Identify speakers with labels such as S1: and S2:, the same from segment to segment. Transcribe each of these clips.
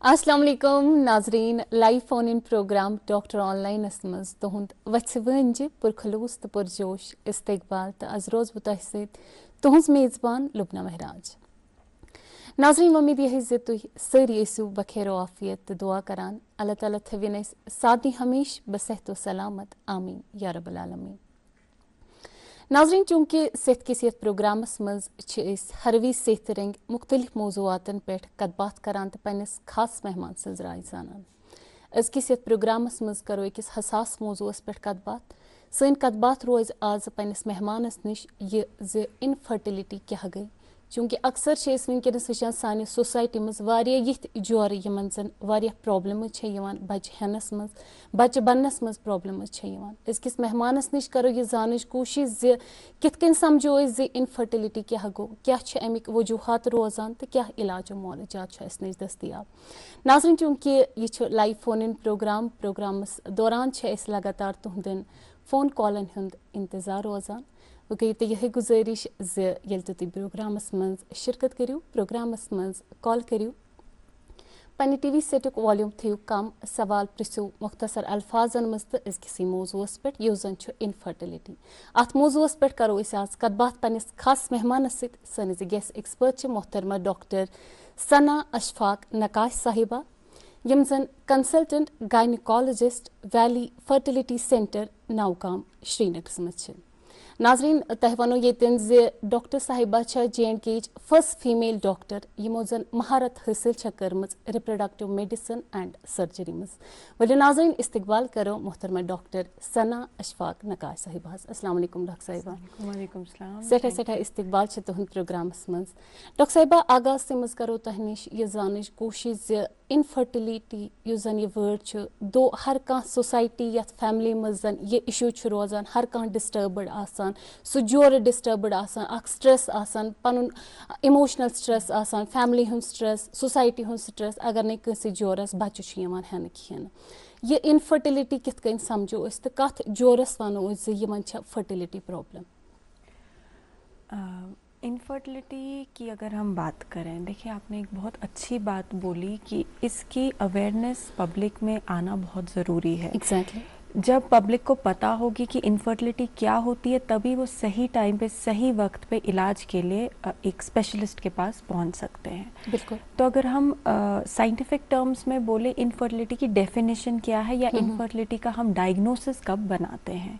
S1: अस्सलाम वालेकुम नाजरीन live phone in programme doctor online मज तुहद वह पुरखलूस तो पुरजोश इस्तकबाल तो आज रोज बह तह तुहज मेज़बान लुबना महराज। नाजरीन उम्मीद यह तुम सारी ईसू बखैर आफियत तो दुआ करान अल्लाह ताला थविन सादी हमेश बसेहत सलामत आमीन या रब्बल आलमीन। नाजरीन चूंकि सेहत की सेहत प्रोग्रामस मज हर वी सेहत रंग मुख्तलिफ मौजूआतन पे कत करान तो पन्निस खास मेहमान सज राय जानान। अजकि सेहत प्रोग्रामस मज करो अकिस हसास मौजूस पे कत सन कत रोज आज पन्निस मेहमानस निश ये ज इनफर्टिलिटी क्या गई। चूंकि अक्सर वनकस वचान सानि सोसाइटी मज यिथ जोर यमन जन प्रॉब्लम बच्चे हेनस मज बच्चे बनस मज प्रॉब्लम अजकिस मेहमानस निश करो ये जानच कोशिश ज कित कन समझो ज इनफर्टिलिटी क्या गो क्या अमिक वजूहत रोजान तो क्या इलाज मोलजात नश दस्तियाब। नाज़रीन चूंकि यह लाइव फोन इन प्रोग्रामस दौरान लगातार तुहदन फोन कॉलन हुंद इंतजार रोजान। वह गई तो यह गुजारिश ज तुम प्रोग्रामस मज शिरकत करो प्रोग्रामस मज कॉल करो पन्ने टीवी सेटुक वॉल्यूम थो कम सवाल पृछो मुख्तसर अल्फाजन मज तो अजकिसी मौजूस पे जन इनफर्टिलिटी अत मौजूस पे करो आज कत बात पन्निस खास मेहमानस सत गेस्ट एक्सपर्ट मोहतरमा डॉक्टर सना अशफाक नकाश साहिबा यम जन consultant gynaecologist valley fertility centre Naugam Srinagar मज। नाजरीन तह वनो येतन ज डॉक्टर साहिबा J&K फर्स्ट फीमेल डॉक्टर यमो जन महारत हासिल कर्मज रिप्रोडक्टिव मेडिसिन एंड सर्जरी मज। वली नाजरीन इस्तकबाल करो मोहतरमा डॉक्टर सना अशफाक नकाश साहिबा। अस्सलाम वालेकुम डॉक्टर साहिबा।
S2: वालेकुम सलाम।
S1: सठा इस्तकबाल तुहद प्रोग्रामस मज। डॉक्टर साहिबा आगाज से मज करो तह निश ये जानच कोशिश ज इनफर्टिलिटी युस जन ये वर्ड दो हर कह सोसाइटी यथ फैमिली मज जन ये इशू रोजान हर कह डिस्टर्बड आसान सह जोर डिस्टर्बड आसान अख स्ट्रेस आसान पनुन इमोशनल स्ट्रेस आसान फैमिली हुंद स्ट्रेस सोसाइटी हुंद स्ट्रेस अगर नहीं कंसे जोरस बच्चे यवान हेन कहें ये इनफर्टिलिटी कित कन समझो तो कत जोरस वनो यमन फर्टिलिटी प्रॉब्लम।
S2: इनफर्टिलिटी की अगर हम बात करें, देखिए आपने एक बहुत अच्छी बात बोली कि इसकी अवेयरनेस पब्लिक में आना बहुत ज़रूरी है।
S1: एग्जैक्टली
S2: जब पब्लिक को पता होगी कि इनफर्टिलिटी क्या होती है तभी वो सही टाइम पे सही वक्त पे इलाज के लिए एक स्पेशलिस्ट के पास पहुंच सकते हैं।
S1: बिल्कुल।
S2: तो अगर हम साइंटिफिक टर्म्स में बोले इनफर्टिलिटी की डेफिनेशन क्या है या इनफर्टिलिटी का हम डायग्नोसिस कब बनाते हैं,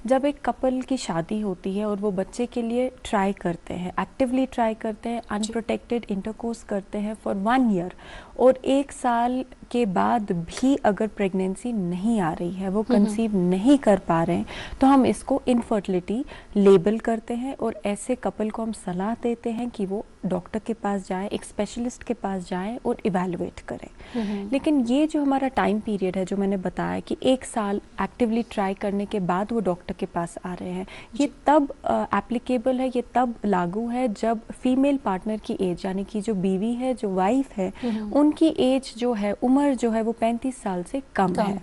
S2: जब एक कपल की शादी होती है और वो बच्चे के लिए ट्राई करते हैं, एक्टिवली ट्राई करते हैं, अनप्रोटेक्टेड इंटरकोर्स करते हैं फॉर 1 ईयर और 1 साल के बाद भी अगर प्रेगनेंसी नहीं आ रही है, वो कंसीव नहीं कर पा रहे हैं, तो हम इसको इनफर्टिलिटी लेबल करते हैं और ऐसे कपल को हम सलाह देते हैं कि वो डॉक्टर के पास जाएं, एक स्पेशलिस्ट के पास जाएं और इवैल्यूएट करें। लेकिन ये जो हमारा टाइम पीरियड है जो मैंने बताया कि 1 साल एक्टिवली ट्राई करने के बाद वो डॉक्टर के पास आ रहे हैं, ये तब एप्लीकेबल है, ये तब लागू है जब फीमेल पार्टनर की एज यानी कि जो बीवी है, जो वाइफ है, उनकी एज जो है, उम्र जो है वो 35 साल से कम है।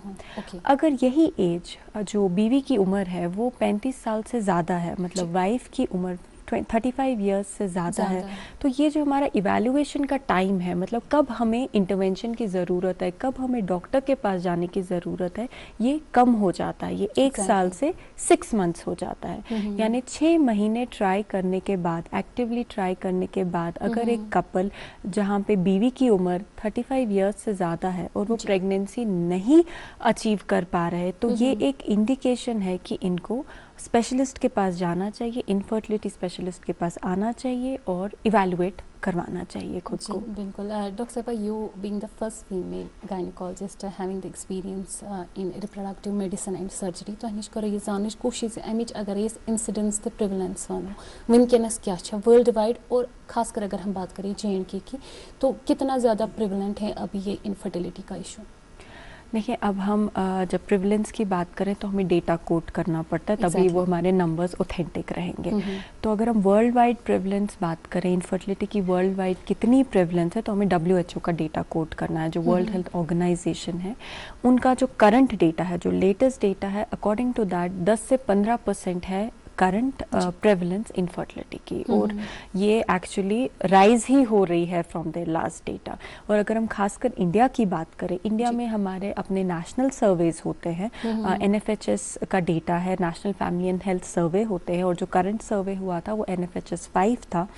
S2: अगर यही एज जो बीवी की उम्र है वो 35 साल से ज़्यादा है, मतलब वाइफ की उम्र 35 इयर्स से ज़्यादा है, तो ये जो हमारा इवैल्यूएशन का टाइम है, मतलब कब हमें इंटरवेंशन की ज़रूरत है, कब हमें डॉक्टर के पास जाने की ज़रूरत है, ये कम हो जाता है। ये 1 साल से 6 मंथ्स हो जाता है। यानी 6 महीने ट्राई करने के बाद, एक्टिवली ट्राई करने के बाद अगर एक कपल जहाँ पे बीवी की उम्र 35 इयर्स से ज़्यादा है और वो प्रेगनेंसी नहीं अचीव कर पा रहे, तो ये एक इंडिकेशन है कि इनको स्पेशलिस्ट के पास जाना चाहिए, इनफर्टिलिटी स्पेशलिस्ट के पास आना चाहिए और इवैल्यूएट करवाना चाहिए खुद को।
S1: बिल्कुल। डॉक्टर साहिबा, you being the first female gynaecologist having the experience in reproductive medicine and surgery, तो हनिश करो ये जानच कोशिश अमिच अगर ये इंसिडेंस तो प्रिवलेंस वनो वनकस क्या वर्ल्ड वाइड और खासकर अगर हम बात करें J&K की, तो कितना ज़्यादा प्रिवलेंट है अभी ये इनफर्टिलिटी का इशू?
S2: देखिए, अब हम जब प्रिवलेंस की बात करें तो हमें डेटा कोट करना पड़ता है, तभी वो हमारे नंबर्स ऑथेंटिक रहेंगे। तो अगर हम वर्ल्ड वाइड प्रिवलेंस बात करें, इनफर्टिलिटी की वर्ल्ड वाइड कितनी प्रिवलेंस है, तो हमें WHO का डेटा कोट करना है, जो वर्ल्ड हेल्थ ऑर्गेनाइजेशन है। उनका जो करंट डेटा है, जो लेटेस्ट डेटा है, अकॉर्डिंग टू दैट 10 से 15% है करंट प्रेवलेंस इनफर्टिलिटी की, और ये एक्चुअली राइज ही हो रही है फ्रॉम द लास्ट डेटा। और अगर हम खासकर इंडिया की बात करें, इंडिया में हमारे अपने नेशनल सर्वेज होते हैं, NFHS का डेटा है, national family and health survey होते हैं, और जो करंट सर्वे हुआ था वो NFHS 5 था,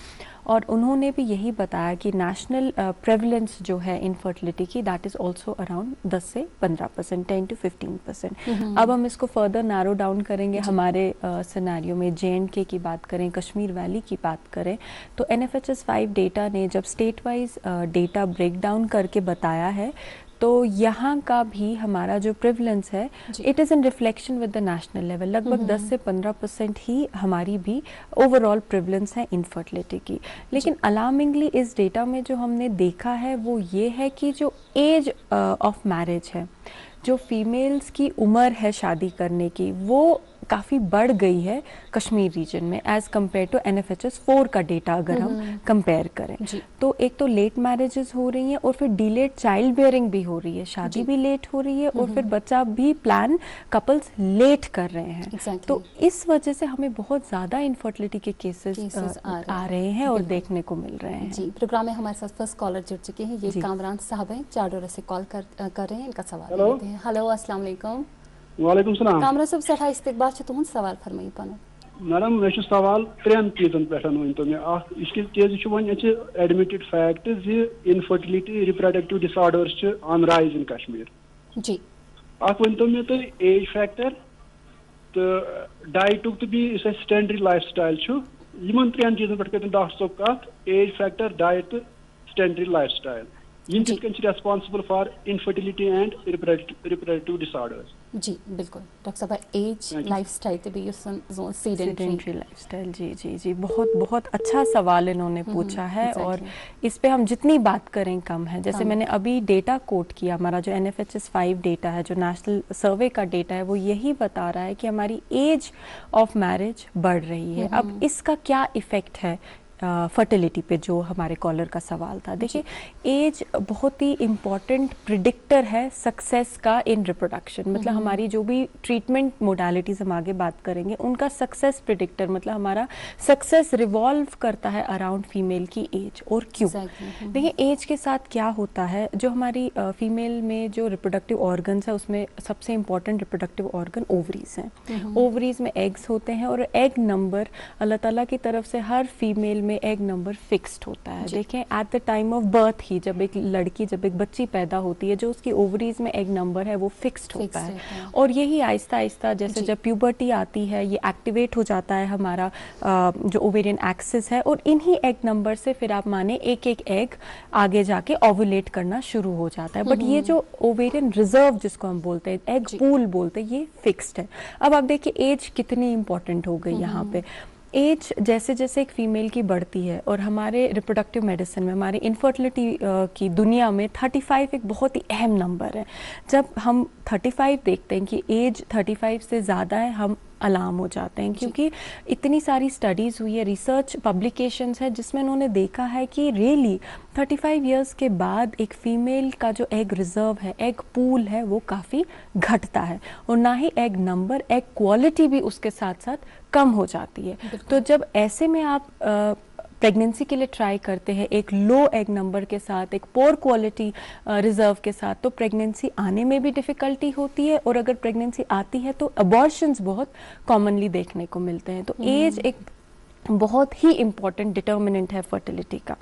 S2: और उन्होंने भी यही बताया कि नेशनल प्रेवलेंस जो है इनफर्टिलिटी की, दैट इज़ ऑल्सो अराउंड 10 से 15%, 10 to 15%। अब हम इसको फर्दर नैरो डाउन करेंगे, हमारे सिनेरियो में J&K की बात करें, कश्मीर वैली की बात करें, तो NFHS 5 डेटा ने जब state wise data break down करके बताया है, तो यहाँ का भी हमारा जो प्रिवलेंस है, it is in reflection with the national level. लगभग 10 से 15% ही हमारी भी ओवरऑल प्रिवलेंस है इनफर्टिलिटी की। लेकिन अलार्मिंगली इस डेटा में जो हमने देखा है वो ये है कि जो एज ऑफ मैरिज है, जो फीमेल्स की उम्र है शादी करने की, वो काफ़ी बढ़ गई है कश्मीर रीजन में एज़ कम्पेयर टू NFHS 4 का डेटा अगर हम कंपेयर करें। तो एक तो लेट मैरिजेस हो रही हैं, और फिर डिलेड चाइल्ड बेयरिंग भी हो रही है, शादी भी लेट हो रही है, और फिर बच्चा भी प्लान कपल्स लेट कर रहे हैं। तो इस वजह से हमें बहुत ज़्यादा इनफर्टिलिटी के केसेस आ रहे हैं और देखने को मिल रहे हैं।
S1: जी, प्रोग्राम में हमारे साथ फर्स्ट कॉलर जुड़ चुके हैं, ये कामरान साहब हैं, चाडोरा से कॉल कर रहे हैं, इनका सवाल लेते हैं। हेलो, अस्सलाम वालेकुम।
S3: वालेकुम सलाम।
S1: कामरान साहब सठा इस्तकबाल छ तुहंद सवाल फरमाई पन।
S3: मैडम मे सवाल 3 चीजन पे वन तो मे इसकी चीज one admitted fact infertility reproductive disorders on rise in Kashmir.
S1: जी
S3: वन तो मे तुम एज फैक्टर तो डाइटुक तो भी स्टैंडर्ड लाइफ स्टाइल 3 चीजन पे डॉक्टर साहब कत एज फैक्टर डाइट तो standard life style in responsible for infertility and reproductive disorders.
S1: जी बिल्कुल डॉक्टर साहब, एज लाइफस्टाइल ते भी सेडेंटरी
S2: लाइफस्टाइल। जी जी जी, बहुत बहुत अच्छा सवाल इन्होंने पूछा है, और इस पे हम जितनी बात करें कम है। जैसे मैंने अभी डेटा कोट किया, हमारा जो NFHS 5 डेटा है, जो नेशनल सर्वे का डेटा है, वो यही बता रहा है कि हमारी एज ऑफ मैरिज बढ़ रही है। अब इसका क्या इफेक्ट है फर्टिलिटी पे, जो हमारे कॉलर का सवाल था। देखिए, एज बहुत ही इम्पॉर्टेंट प्रिडिक्टर है सक्सेस का इन रिप्रोडक्शन। मतलब हमारी जो भी ट्रीटमेंट मोडालिटीज़ हम आगे बात करेंगे, उनका सक्सेस प्रिडिक्टर, मतलब हमारा सक्सेस रिवॉल्व करता है अराउंड फीमेल की एज। और क्यों? देखिए, एज के साथ क्या होता है, जो हमारी फीमेल में जो रिप्रोडक्टिव ऑर्गन्स है, उसमें सबसे इम्पॉर्टेंट रिप्रोडक्टिव ऑर्गन ओवरीज हैं। ओवरीज में एग्स होते हैं, और एग नंबर अल्लाह ताला की तरफ से हर फीमेल में एग नंबर फिक्स्ड होता है। देखें, at the time of birth ही जब एक लड़की, जब एक बच्ची पैदा होती है, जो उसकी ओवरीज में एग नंबर है वो फिक्स्ड होता है। और यही आहिस्ता आहिस्ता जैसे जब प्यूबर्टी आती है, ये एक्टिवेट हो जाता है हमारा जो ओवेरियन एक्सिस है, और इन्हीं एग नंबर से फिर आप माने एक एक एग आगे जाके ओवुलेट करना शुरू हो जाता है। बट ये जो ओवेरियन रिजर्व जिसको हम बोलते हैं, एग पूल बोलते हैं, ये फिक्स्ड है। अब आप देखिए एज कितनी इंपॉर्टेंट हो गई यहाँ पे। एज जैसे जैसे एक फीमेल की बढ़ती है, और हमारे रिप्रोडक्टिव मेडिसिन में, हमारी इनफर्टिलिटी की दुनिया में 35 एक बहुत ही अहम नंबर है। जब हम 35 देखते हैं कि एज 35 से ज़्यादा है, हम अलार्म हो जाते हैं, क्योंकि इतनी सारी स्टडीज़ हुई है, रिसर्च पब्लिकेशंस है, जिसमें उन्होंने देखा है कि रियली 35 इयर्स के बाद एक फ़ीमेल का जो एग रिज़र्व है, एग पूल है, वो काफ़ी घटता है, और ना ही एग नंबर, एग क्वालिटी भी उसके साथ साथ कम हो जाती है। तो जब ऐसे में आप प्रेगनेंसी के लिए ट्राई करते हैं एक लो एग नंबर के साथ, एक पोर क्वालिटी रिजर्व के साथ, तो प्रेगनेंसी आने में भी डिफ़िकल्टी होती है, और अगर प्रेगनेंसी आती है तो अबॉर्शंस बहुत कॉमनली देखने को मिलते हैं। तो एज एक बहुत ही इम्पॉर्टेंट डिटर्मिनेंट है फर्टिलिटी का।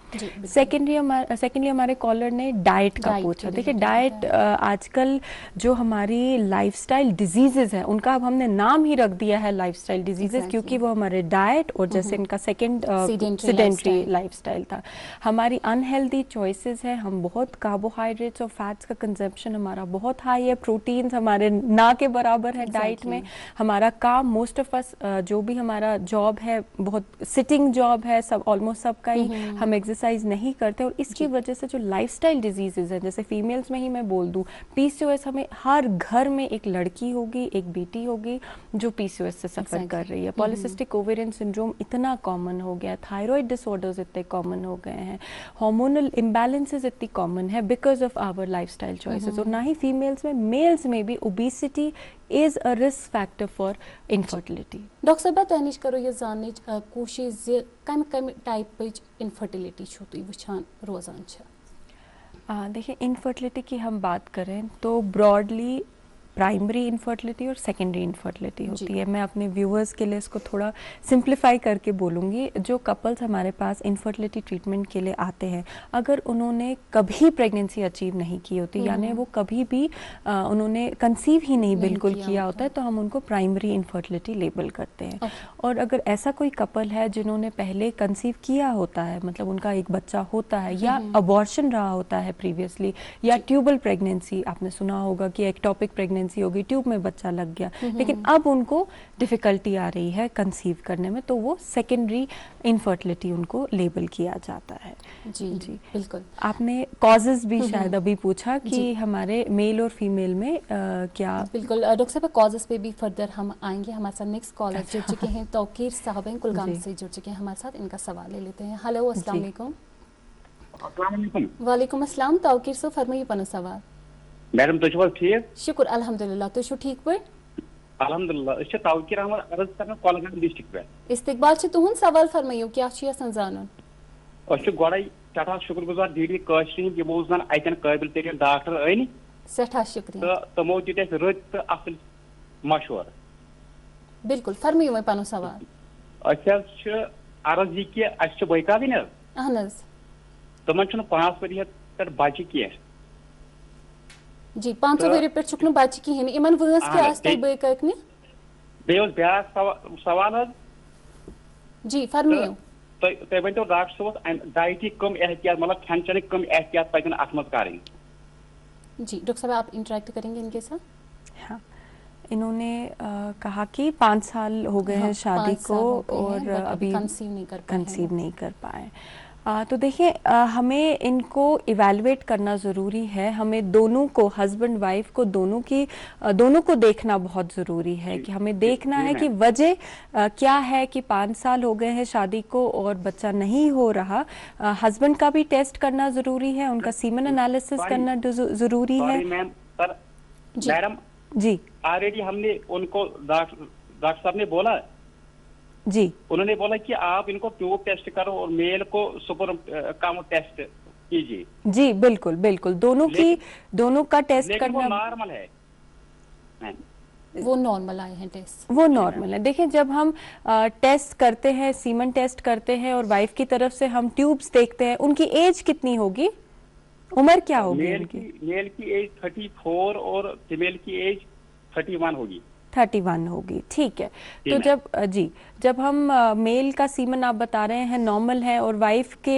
S2: सेकेंडली हमारे कॉलर ने डाइट का पूछा। देखिए, डाइट आजकल जो हमारी लाइफस्टाइल डिजीजेज हैं, उनका अब हमने नाम ही रख दिया है लाइफस्टाइल डिजीजेज, क्योंकि वो हमारे डाइट और जैसे इनका सेकेंड सेडेंटरी लाइफस्टाइल था। हमारी अनहेल्दी चॉइसेस है, हम बहुत कार्बोहाइड्रेट्स और फैट्स का कंजप्शन हमारा बहुत हाई है, प्रोटीन्स हमारे ना के बराबर है डाइट में। हमारा काम, मोस्ट ऑफ अस जो भी हमारा जॉब है, बहुत सिटिंग जॉब है, सब ऑलमोस्ट सबका ही, हम एक्सरसाइज नहीं करते, और इसकी वजह से जो लाइफस्टाइल डिजीजेज है, जैसे फीमेल्स में ही मैं बोल दूं, PCOS, हमें हर घर में एक लड़की होगी, एक बेटी होगी जो PCOS से सफर कर रही है। पॉलिसिस्टिक ओवेरियन सिंड्रोम इतना कॉमन हो गया, थायराइड डिसऑर्डर्स इतने कॉमन हो गए हैं, हार्मोनल इम्बैलेंसेस इतनी कॉमन है because of our lifestyle choices. और ना ही फीमेल्स में, मेल्स में भी obesity is a risk factor for infertility.
S1: Doctor साहब तह निश करो ये जानने कोशिश ज कम कम टाइप इनफर्टिलिटी छो तुम वुछान रोजान छ।
S2: देखिए इनफर्टिलिटी की हम बात करें तो ब्रॉडली प्राइमरी इनफर्टिलिटी और सेकेंडरी इनफर्टिलिटी होती है। मैं अपने व्यूअर्स के लिए इसको थोड़ा सिंप्लीफाई करके बोलूँगी। जो कपल्स हमारे पास इनफर्टिलिटी ट्रीटमेंट के लिए आते हैं, अगर उन्होंने कभी प्रेगनेंसी अचीव नहीं की होती, यानी वो कभी भी उन्होंने कंसीव ही नहीं बिल्कुल किया होता है, तो हम उनको प्राइमरी इनफर्टिलिटी लेबल करते हैं। और अगर ऐसा कोई कपल है जिन्होंने पहले कंसीव किया होता है, मतलब उनका एक बच्चा होता है या अबॉर्शन रहा होता है प्रीवियसली, या ट्यूबल प्रेगनेंसी, आपने सुना होगा कि एक्टोपिक प्रेगनेंसी होगी, ट्यूब में बच्चा लग गया, लेकिन अब उनको डिफिकल्टी आ रही है कंसीव करने में, तो वो सेकेंडरी इनफर्टिलिटी उनको लेबल किया जाता है।
S1: जी जी बिल्कुल।
S2: आपने कॉजेज भी शायद अभी पूछा कि हमारे मेल और फीमेल में क्या।
S1: बिल्कुल डॉक्टर साहब, कॉजेज पे भी फर्दर हम आएंगे। हमारे साथ नेक्स्ट कॉलर जुड़ चुके हैं, तौकीर साहब हैं कुलगाम से जुड़ चुके हैं हमारे साथ, इनका सवाल ले लेते हैं। हेलो अस्सलाम वालेकुम। वालेकुम अस्सलाम। तौकीर साहब फरमाइए पनो सवाल।
S4: मैडम तो छो ठीक?
S1: शुक्र अल्हम्दुलिल्लाह, तो छो ठीक पे?
S4: अल्हम्दुलिल्लाह। इस तौकीर अहमद अर्ज करना कोलगाम डिस्ट्रिक्ट पे।
S1: इस्तकबाल छ तुहुन सवाल फरमाइयो क्या छ यसन जानन।
S4: अस गोड़े सठा शुक्रगुजार डीडी काशरी यमो जन अतन काबिल तरीन डॉक्टर अन
S1: सठा शुक्रिया।
S4: तो तमो दित अस रत तो असल मशवर।
S1: बिल्कुल फरमाइयो मैं पनो सवाल।
S4: अस अर्ज यह कि अस बयका दिन
S1: अहन
S4: तमन 5 वरी पे बच्चे कह
S1: जी 5 वरी पे छुक बच्चे कहें इन वस क्या तह बयकने
S4: बे ब्या सवाल
S1: जी फरमाइयो।
S4: तुम वन डॉक्टर साहब डाइट कम एहतियात मतलब खान चन कम एहतियात पन अत मज कर।
S1: जी डॉक्टर साहब आप इंटरेक्ट करेंगे इनके साथ।
S2: हाँ, इन्होंने कहा कि 5 साल हो गए हैं शादी को और अभी कंसीव नहीं कर पाए। तो देखिए हमें इनको इवैल्यूएट करना ज़रूरी है। हमें दोनों को, हस्बैंड वाइफ को, दोनों को देखना बहुत ज़रूरी है कि हमें देखना है कि वजह क्या है कि 5 साल हो गए हैं शादी को और बच्चा नहीं हो रहा। हस्बैंड का भी टेस्ट करना ज़रूरी है, उनका सीमन एनालिसिस करना ज़रूरी है।
S4: मैडम
S2: जी
S4: ऑलरेडी हमने उनको डॉक्टर साहब ने बोला
S2: जी,
S4: उन्होंने बोला कि आप इनको ट्यूब टेस्ट करो और मेल को सुपर कम टेस्ट कीजिए।
S2: जी बिल्कुल बिल्कुल, दोनों का टेस्ट करना
S4: वो नॉर्मल है।
S1: वो नॉर्मल आए हैं टेस्ट,
S2: वो नॉर्मल है। देखिए जब हम टेस्ट करते हैं, सीमन टेस्ट करते हैं और वाइफ की तरफ से हम ट्यूब्स देखते हैं, उनकी एज कितनी होगी, उम्र क्या होगी उनकी?
S4: मेल की एज 34 और फीमेल की एज 31 होगी।
S2: 31 होगी, ठीक है। तो जब हम मेल का सीमन आप बता रहे हैं नॉर्मल है और वाइफ के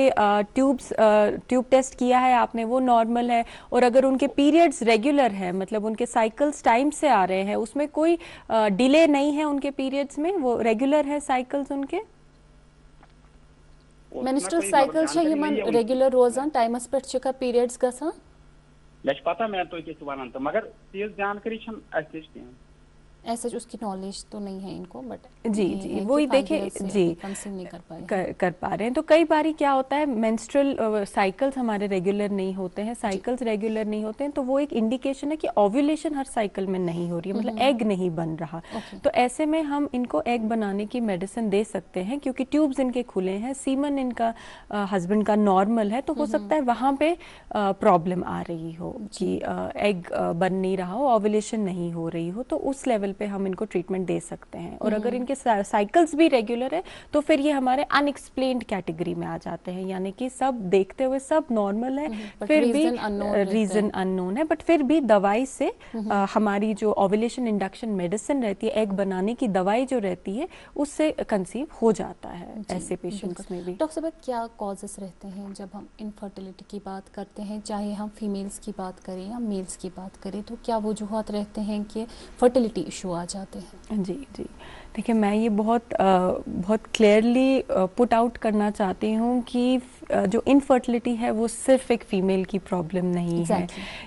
S2: ट्यूब टेस्ट किया है आपने, वो नॉर्मल है, और अगर उनके पीरियड्स रेगुलर है, मतलब उनके साइकिल्स टाइम से आ रहे हैं, उसमें कोई डिले नहीं है उनके पीरियड्स में, वो रेगुलर है साइकिल्स उनके,
S1: मेंस्ट्रुअल साइकिल यमन रेगुलर रोजान टाइमस पे चुका पीरियड्स गसान।
S4: मे पता मैं तो वन तो मगर तेज जानकारी
S1: ऐसा उसकी नॉलेज तो नहीं है इनको, बट
S2: जी वही देखिए जी
S1: कंसीव नहीं कर पाए
S2: कर पा रहे हैं। तो कई बारी क्या होता है, मेंस्ट्रुअल साइकिल्स हमारे रेगुलर नहीं होते हैं, साइकिल्स रेगुलर नहीं होते हैं, तो वो एक इंडिकेशन है कि ओव्यूलेशन हर साइकिल में नहीं हो रही है, मतलब एग नहीं बन रहा। तो ऐसे में हम इनको एग बनाने की मेडिसिन दे सकते हैं, क्योंकि ट्यूब्स इनके खुले हैं, सीमन इनका हस्बैंड का नॉर्मल है, तो हो सकता है वहाँ पे प्रॉब्लम आ रही हो कि एग बन नहीं रहा हो, ओव्यूलेशन नहीं हो रही हो, तो उस लेवल पे हम इनको ट्रीटमेंट दे सकते हैं। और अगर इनके साइकिल्स भी रेगुलर है तो फिर ये हमारे अनएक्सप्लेन्ड कैटेगरी में आ जाते हैं, यानी कि सब देखते हुए सब नॉर्मल है, फिर भी रीजन अननोन है, बट फिर भी दवाई से हमारी जो ओव्यूलेशन इंडक्शन मेडिसिन रहती है, एग बनाने की दवाई जो रहती है, उससे कंसीव हो जाता है ऐसे पेशेंट्स में भी।
S1: डॉक्टर साहब क्या कॉजेस रहते हैं जब हम इनफर्टिलिटी की बात करते हैं, चाहे हम फीमेल्स की बात करें या मेल्स की बात करें, तो क्या वजूहत रहते हैं कि फर्टिलिटी इशू आ जाते हैं?
S2: जी देखिए, मैं ये बहुत क्लियरली पुट आउट करना चाहती हूँ कि जो इनफर्टिलिटी है वो सिर्फ एक फीमेल की प्रॉब्लम नहीं है।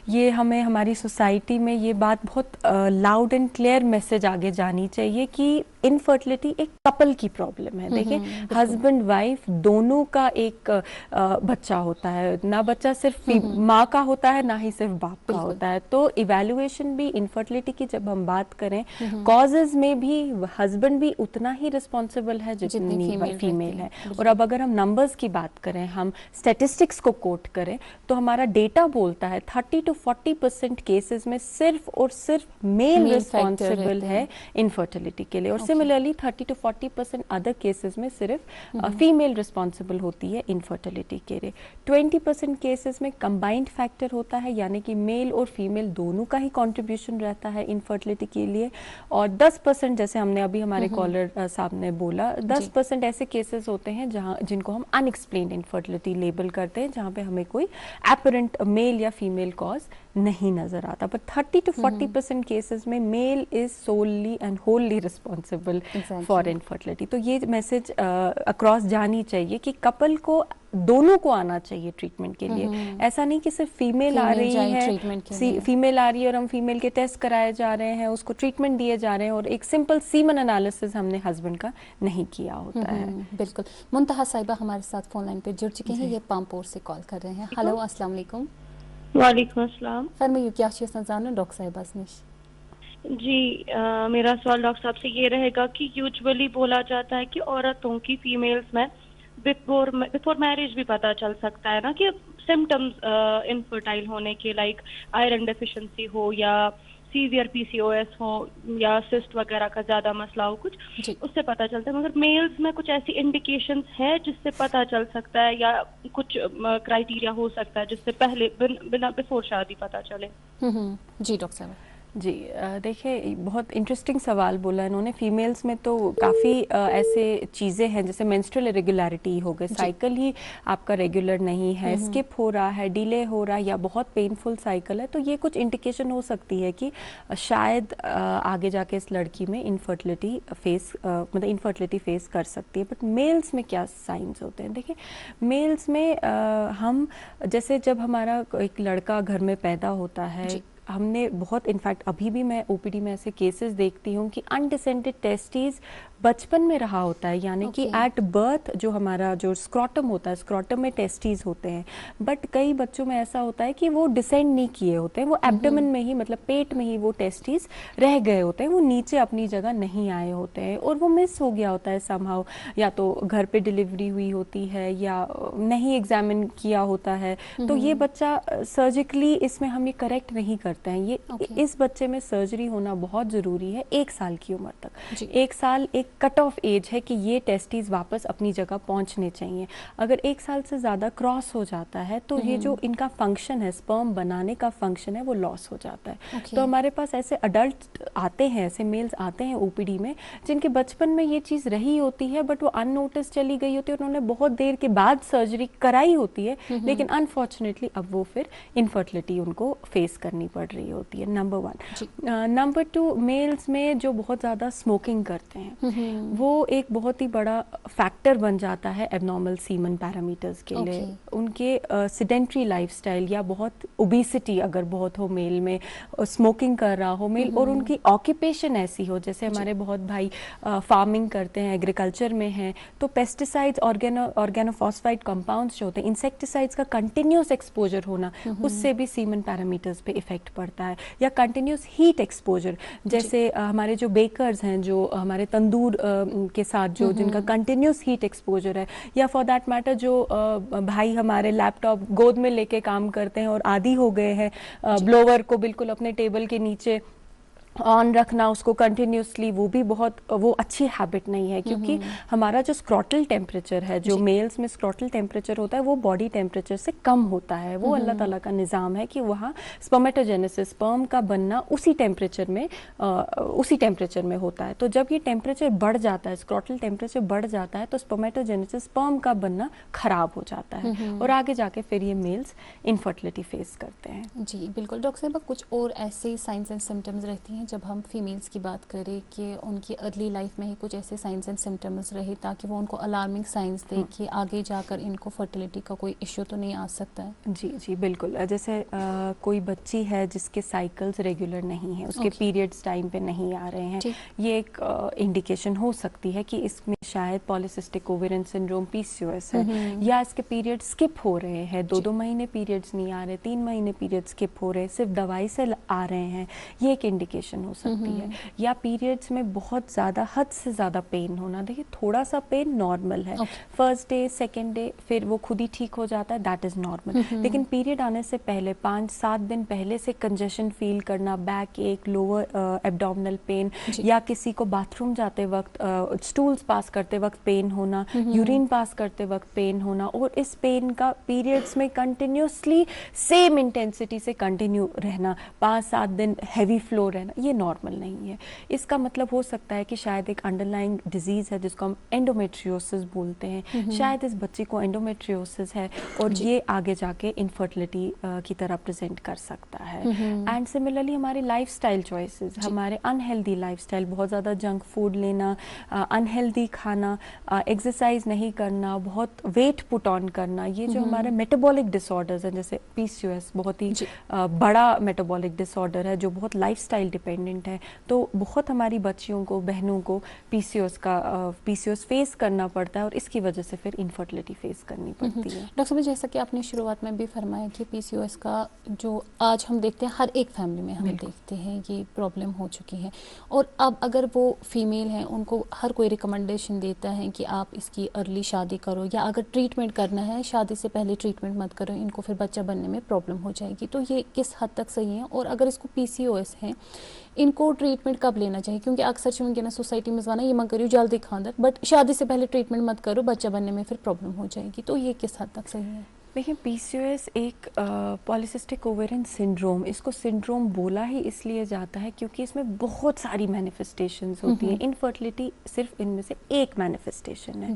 S2: ये हमें हमारी सोसाइटी में ये बात बहुत लाउड एंड क्लियर मैसेज आगे जानी चाहिए कि इनफर्टिलिटी एक कपल की प्रॉब्लम है। देखिए, हस्बैंड वाइफ दोनों का एक बच्चा होता है, ना बच्चा सिर्फ माँ का होता है ना ही सिर्फ बाप का होता है। तो इवैल्यूएशन भी इनफर्टिलिटी की जब हम बात करें, कॉजेज में भी हस्बैंड भी उतना ही रिस्पॉन्सिबल है जितनी फीमेल है। और अब अगर हम नंबर्स की बात करें, हम स्टैटिस्टिक्स को कोट करें, तो हमारा डेटा बोलता है 30 to 40% केसेस में सिर्फ और सिर्फ मेल रिस्पॉन्सिबल है इनफर्टिलिटी के लिए। और सिमिलरली 30 to 40% अदर केसेस में सिर्फ फीमेल रिस्पॉन्सिबल होती है इनफर्टिलिटी के लिए। 20% केसेस में कंबाइंड फैक्टर होता है, यानी कि मेल और फीमेल दोनों का ही कंट्रीब्यूशन रहता है इनफर्टिलिटी के लिए। और 10% जैसे हमने अभी हमारे कॉलर साहब ने बोला, 10% ऐसे केसेस होते हैं जिनको हम अनएक्सप्लेन्ड इनफर्टिलिटी लेबल करते हैं, जहाँ पे हमें कोई एपरेंट मेल या फीमेल कॉज नहीं नजर आता। बट 30 to 40% केसेस में male is solely and wholly responsible for infertility. तो ये मैसेज अक्रॉस जानी चाहिए कि कपल को दोनों को आना चाहिए ट्रीटमेंट के लिए। ऐसा नहीं कि सिर्फ फीमेल आ रही है, फीमेल आ रही है और हम फीमेल के टेस्ट कराए जा रहे हैं, उसको ट्रीटमेंट दिए जा रहे हैं और एक सिंपल सीमन एनालिसिस हमने हस्बैंड का नहीं किया होता है।
S1: बिल्कुल। मुंतहा साहिबा हमारे साथ फोन लाइन पे जुड़ चुके हैं, ये पामपोर से कॉल कर रहे हैं। हेलो, अस्सलाम वालेकुम।
S5: वालेकुम अस्सलाम।
S1: फरमाइए, क्या चीज़ जानो डॉक्टर साहिबा निश?
S5: जी, मेरा सवाल डॉक्टर साहब से ये रहेगा कि यूजुअली बोला जाता है कि औरतों की फीमेल्स में बिफोर मैरिज भी पता चल सकता है ना कि सिम्टम्स इनफर्टाइल होने के, लाइक आयरन डेफिशिएंसी हो या सीवियर पीसीओएस हो या सिस्ट वगैरह का ज्यादा मसला हो, कुछ उससे पता चलता है। मगर मेल्स में कुछ ऐसी इंडिकेशंस है जिससे पता चल सकता है, या कुछ क्राइटेरिया हो सकता है जिससे पहले बिना बिफोर शादी पता चले?
S1: जी डॉक्टर साहब।
S2: जी, देखिए, बहुत इंटरेस्टिंग सवाल बोला इन्होंने। फीमेल्स में तो काफ़ी ऐसे चीज़ें हैं, जैसे मेंस्ट्रुअल इरेगुलरिटी हो गई, साइकिल ही आपका रेगुलर नहीं है, स्किप हो रहा है, डिले हो रहा है या बहुत पेनफुल साइकिल है, तो ये कुछ इंडिकेशन हो सकती है कि शायद आगे जाके इस लड़की में इनफर्टिलिटी फेस कर सकती है। बट मेल्स में क्या साइंस होते हैं? देखिए, मेल्स में हम जैसे जब हमारा एक लड़का घर में पैदा होता है, हमने बहुत, इनफैक्ट अभी भी मैं ओपीडी में ऐसे केसेस देखती हूँ कि अनडिसेंटेड टेस्टिस बचपन में रहा होता है, यानी कि एट बर्थ जो हमारा जो स्क्रॉटम होता है, स्क्रॉटम में टेस्टिस होते हैं। बट कई बच्चों में ऐसा होता है कि वो डिसेंड नहीं किए होते हैं, वो एब्डोमेन में ही, मतलब पेट में ही वो टेस्टिस रह गए होते हैं, वो नीचे अपनी जगह नहीं आए होते हैं और वो मिस हो गया होता है समहाउ, या तो घर पे डिलीवरी हुई होती है या नहीं एग्जामिन किया होता है। तो ये बच्चा सर्जिकली इसमें हम ये करेक्ट नहीं करते हैं। ये इस बच्चे में सर्जरी होना बहुत ज़रूरी है 1 साल की उम्र तक। 1 साल एक कट ऑफ एज है कि ये टेस्टिस वापस अपनी जगह पहुंचने चाहिए। अगर 1 साल से ज़्यादा क्रॉस हो जाता है तो ये जो इनका फंक्शन है, स्पर्म बनाने का फंक्शन है, वो लॉस हो जाता है। तो हमारे पास ऐसे अडल्ट आते हैं, ऐसे मेल्स आते हैं ओपीडी में जिनके बचपन में ये चीज़ रही होती है बट वो अननोटिस चली गई होती है, उन्होंने बहुत देर के बाद सर्जरी कराई होती है, लेकिन अनफॉर्चुनेटली अब वो फिर इनफर्टिलिटी उनको फेस करनी पड़ रही होती है। नंबर 1। नंबर 2, मेल्स में जो बहुत ज़्यादा स्मोकिंग करते हैं वो एक बहुत ही बड़ा फैक्टर बन जाता है एबनॉर्मल सीमन पैरामीटर्स के लिए। उनके सिडेंट्री लाइफस्टाइल या बहुत ओबेसिटी अगर बहुत हो मेल में, स्मोकिंग कर रहा हो मेल, और उनकी ऑक्यूपेशन ऐसी हो, जैसे हमारे बहुत भाई फार्मिंग करते हैं, एग्रीकल्चर में हैं, तो पेस्टिसाइड्स, ऑर्गेनोफॉस्फाइड कंपाउंड्स जो होते हैं, इंसेक्टिसाइड्स का कंटिन्यूस एक्सपोजर होना, उससे भी सीमन पैरामीटर्स पे इफेक्ट पड़ता है। या कंटिन्यूस हीट एक्सपोजर, जैसे हमारे जो बेकर्स हैं, जो हमारे तंदूर के साथ जो जिनका कंटिन्यूस हीट एक्सपोजर है, या फॉर दैट मैटर जो भाई हमारे लैपटॉप गोद में लेके काम करते हैं और आदी हो गए हैं ब्लोवर को बिल्कुल अपने टेबल के नीचे ऑन रखना उसको कंटिन्यूसली, वो भी वो अच्छी हैबिट नहीं है, क्योंकि हमारा जो स्क्रॉटल टेम्परेचर है, जो मेल्स में स्क्रॉटल टेम्परेचर होता है, वो बॉडी टेम्परेचर से कम होता है। वो अल्लाह ताला का निज़ाम है कि वहाँ स्पर्मेटोजेनेसिस, स्पर्म का बनना उसी टेम्परेचर में होता है। तो जब ये टेम्परेचर बढ़ जाता है, स्क्रॉटल टेम्परेचर बढ़ जाता है, तो स्पर्मेटोजेनेसिस, स्पर्म का बनना खराब हो जाता है और आगे जाके फिर ये मेल्स इनफर्टिलिटी फेस करते हैं।
S1: जी बिल्कुल। डॉक्टर साहब, कुछ और ऐसे साइंस एंड सिम्टम्स रहती हैं जब हम फीमेल्स की बात करें कि उनकी अर्ली लाइफ में ही कुछ ऐसे साइंस एंड सिम्टम्स रहे ताकि वो उनको अलार्मिंग साइंस दे कि आगे जाकर इनको फर्टिलिटी का कोई इश्यू तो नहीं आ सकता है?
S2: जी जी बिल्कुल। जैसे कोई बच्ची है जिसके साइकिल्स रेगुलर नहीं है, उसके पीरियड्स टाइम पे नहीं आ रहे हैं, ये एक इंडिकेशन हो सकती है कि इसमें शायद पॉलीसिस्टिक ओवेरियन सिंड्रोम PCOS है, या इसके पीरियड स्किप हो रहे हैं, 2-2 महीने पीरियड्स नहीं आ रहे, 3 महीने पीरियड स्किप हो रहे हैं, सिर्फ दवाई से आ रहे हैं, ये एक इंडिकेशन हो सकती है। या पीरियड्स में बहुत ज़्यादा, हद से ज़्यादा पेन होना। देखिए थोड़ा सा पेन नॉर्मल है, फर्स्ट डे सेकेंड डे फिर वो खुद ही ठीक हो जाता है, दैट इज़ नॉर्मल। लेकिन पीरियड आने से पहले 5-7 दिन पहले से कंजेशन फील करना, बैक एक, लोअर एब्डोमिनल पेन, या किसी को बाथरूम जाते वक्त, स्टूल्स पास करते वक्त पेन होना, यूरिन पास करते वक्त पेन होना, और इस पेन का पीरियड्स में कंटिन्यूसली सेम इंटेंसिटी से कंटिन्यू रहना, 5-7 दिन हैवी फ्लो रहना, ये नॉर्मल नहीं है। इसका मतलब हो सकता है कि शायद एक अंडरलाइंग डिजीज़ है जिसको हम एंडोमेट्रियोसिस बोलते हैं, शायद इस बच्ची को एंडोमेट्रियोसिस है और ये आगे जाके इनफर्टिलिटी की तरह प्रेजेंट कर सकता है। एंड सिमिलरली हमारे लाइफस्टाइल चॉइसेस, हमारे अनहेल्दी लाइफस्टाइल, बहुत ज़्यादा जंक फूड लेना, अनहेल्दी खाना, एक्सरसाइज नहीं करना, बहुत वेट पुट ऑन करना, ये जो हमारे मेटाबॉलिक डिसऑर्डर्स हैं, जैसे PCOS बहुत ही बड़ा मेटाबॉलिक डिसऑर्डर है जो बहुत लाइफस्टाइल डिपेंडेंट है, तो बहुत हमारी बच्चियों को, बहनों को PCOS फेस करना पड़ता है और इसकी वजह से फिर इनफर्टिलिटी फेस करनी पड़ती है।
S1: डॉक्टर साहब, जैसा कि आपने शुरुआत में भी फरमाया कि PCOS का जो आज हम देखते हैं हर एक फैमिली में हम देखते हैं ये प्रॉब्लम हो चुकी है, और अब अगर वो फीमेल हैं उनको हर कोई रिकमेंडेशन देता है कि आप इसकी अर्ली शादी करो, या अगर ट्रीटमेंट करना है शादी से पहले ट्रीटमेंट मत करो, इनको फिर बच्चा बनने में प्रॉब्लम हो जाएगी, तो ये किस हद तक सही है? और अगर इसको PCOS है, इनको ट्रीटमेंट कब लेना चाहिए? क्योंकि अक्सर वनकस सोसाइटी में ज़ाना ये मत करो जल्दी खानदर, बट शादी से पहले ट्रीटमेंट मत करो, बच्चा बनने में फिर प्रॉब्लम हो जाएगी, तो ये किस हद तक सही है?
S2: देखिए PCOS एक पॉलीसिस्टिक ओवेरियन सिंड्रोम, इसको सिंड्रोम बोला ही इसलिए जाता है क्योंकि इसमें बहुत सारी मैनिफेस्टेशंस होती हैं। इनफर्टिलिटी सिर्फ इनमें से एक मैनिफेस्टेशन है,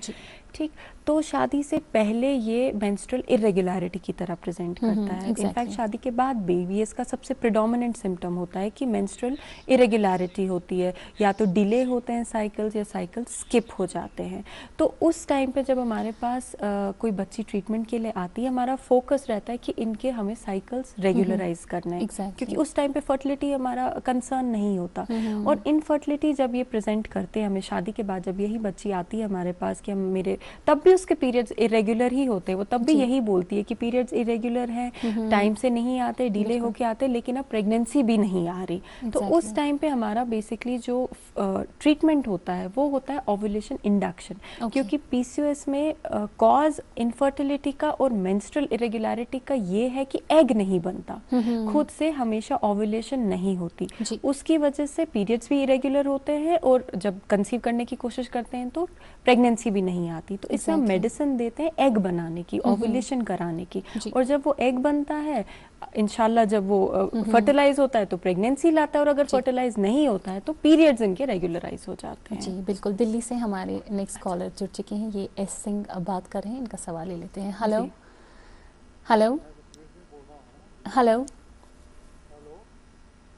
S2: ठीक। तो शादी से पहले ये मेंस्ट्रुअल इरेगुलरिटी की तरह प्रेजेंट करता है। इनफैक्ट शादी के बाद भी इसका सबसे प्रिडोमिनेंट सिम्टम होता है कि मेंस्ट्रुअल इरेगुलरिटी होती है, या तो डिले होते हैं साइकिल्स, या साइकिल स्किप हो जाते हैं। तो उस टाइम पे जब हमारे पास कोई बच्ची ट्रीटमेंट के लिए आती है, हमारा फोकस रहता है कि इनके हमें साइकिल्स रेगुलराइज करना है, क्योंकि उस टाइम पे फर्टिलिटी हमारा कंसर्न नहीं होता। और इनफर्टिलिटी जब ये प्रेजेंट करते हैं हमें शादी के बाद, जब यही बच्ची आती है हमारे पास कि हम मेरे, तब भी उसके पीरियड्स इरेगुलर ही होते हैं, वो तब भी यही बोलती है कि पीरियड्स इरेगुलर हैं, टाइम से नहीं आते, डिले होके आते, लेकिन अब प्रेगनेंसी भी नहीं आ रही। तो उस टाइम पे हमारा बेसिकली जो ट्रीटमेंट होता है वो होता है ओव्यूलेशन इंडक्शन, क्योंकि PCOS में कॉज इनफर्टिलिटी का और मेंस्ट्रुअल इरेगुलरिटी का ये है कि एग नहीं बनता, खुद से हमेशा ओव्यूलेशन नहीं होती, उसकी वजह से पीरियड्स भी इरेगुलर होते हैं, और जब कंसीव करने की कोशिश करते हैं तो प्रेगनेंसी भी नहीं आती। तो इससे हम मेडिसिन देते हैं एग बनाने की, ओव्यूलेशन कराने की, और जब वो एग बनता है इंशाल्लाह, जब वो फर्टिलाइज होता है तो प्रेगनेंसी लाता है, और अगर फर्टिलाइज नहीं होता है तो पीरियड्स इनके रेगुलराइज हो जाते हैं।
S1: जी बिल्कुल। दिल्ली से हमारे नेक्स्ट कॉलर जुड़ चुके हैं, ये S सिंह बात कर रहे हैं, इनका सवाल ले लेते हैं। Hello hello hello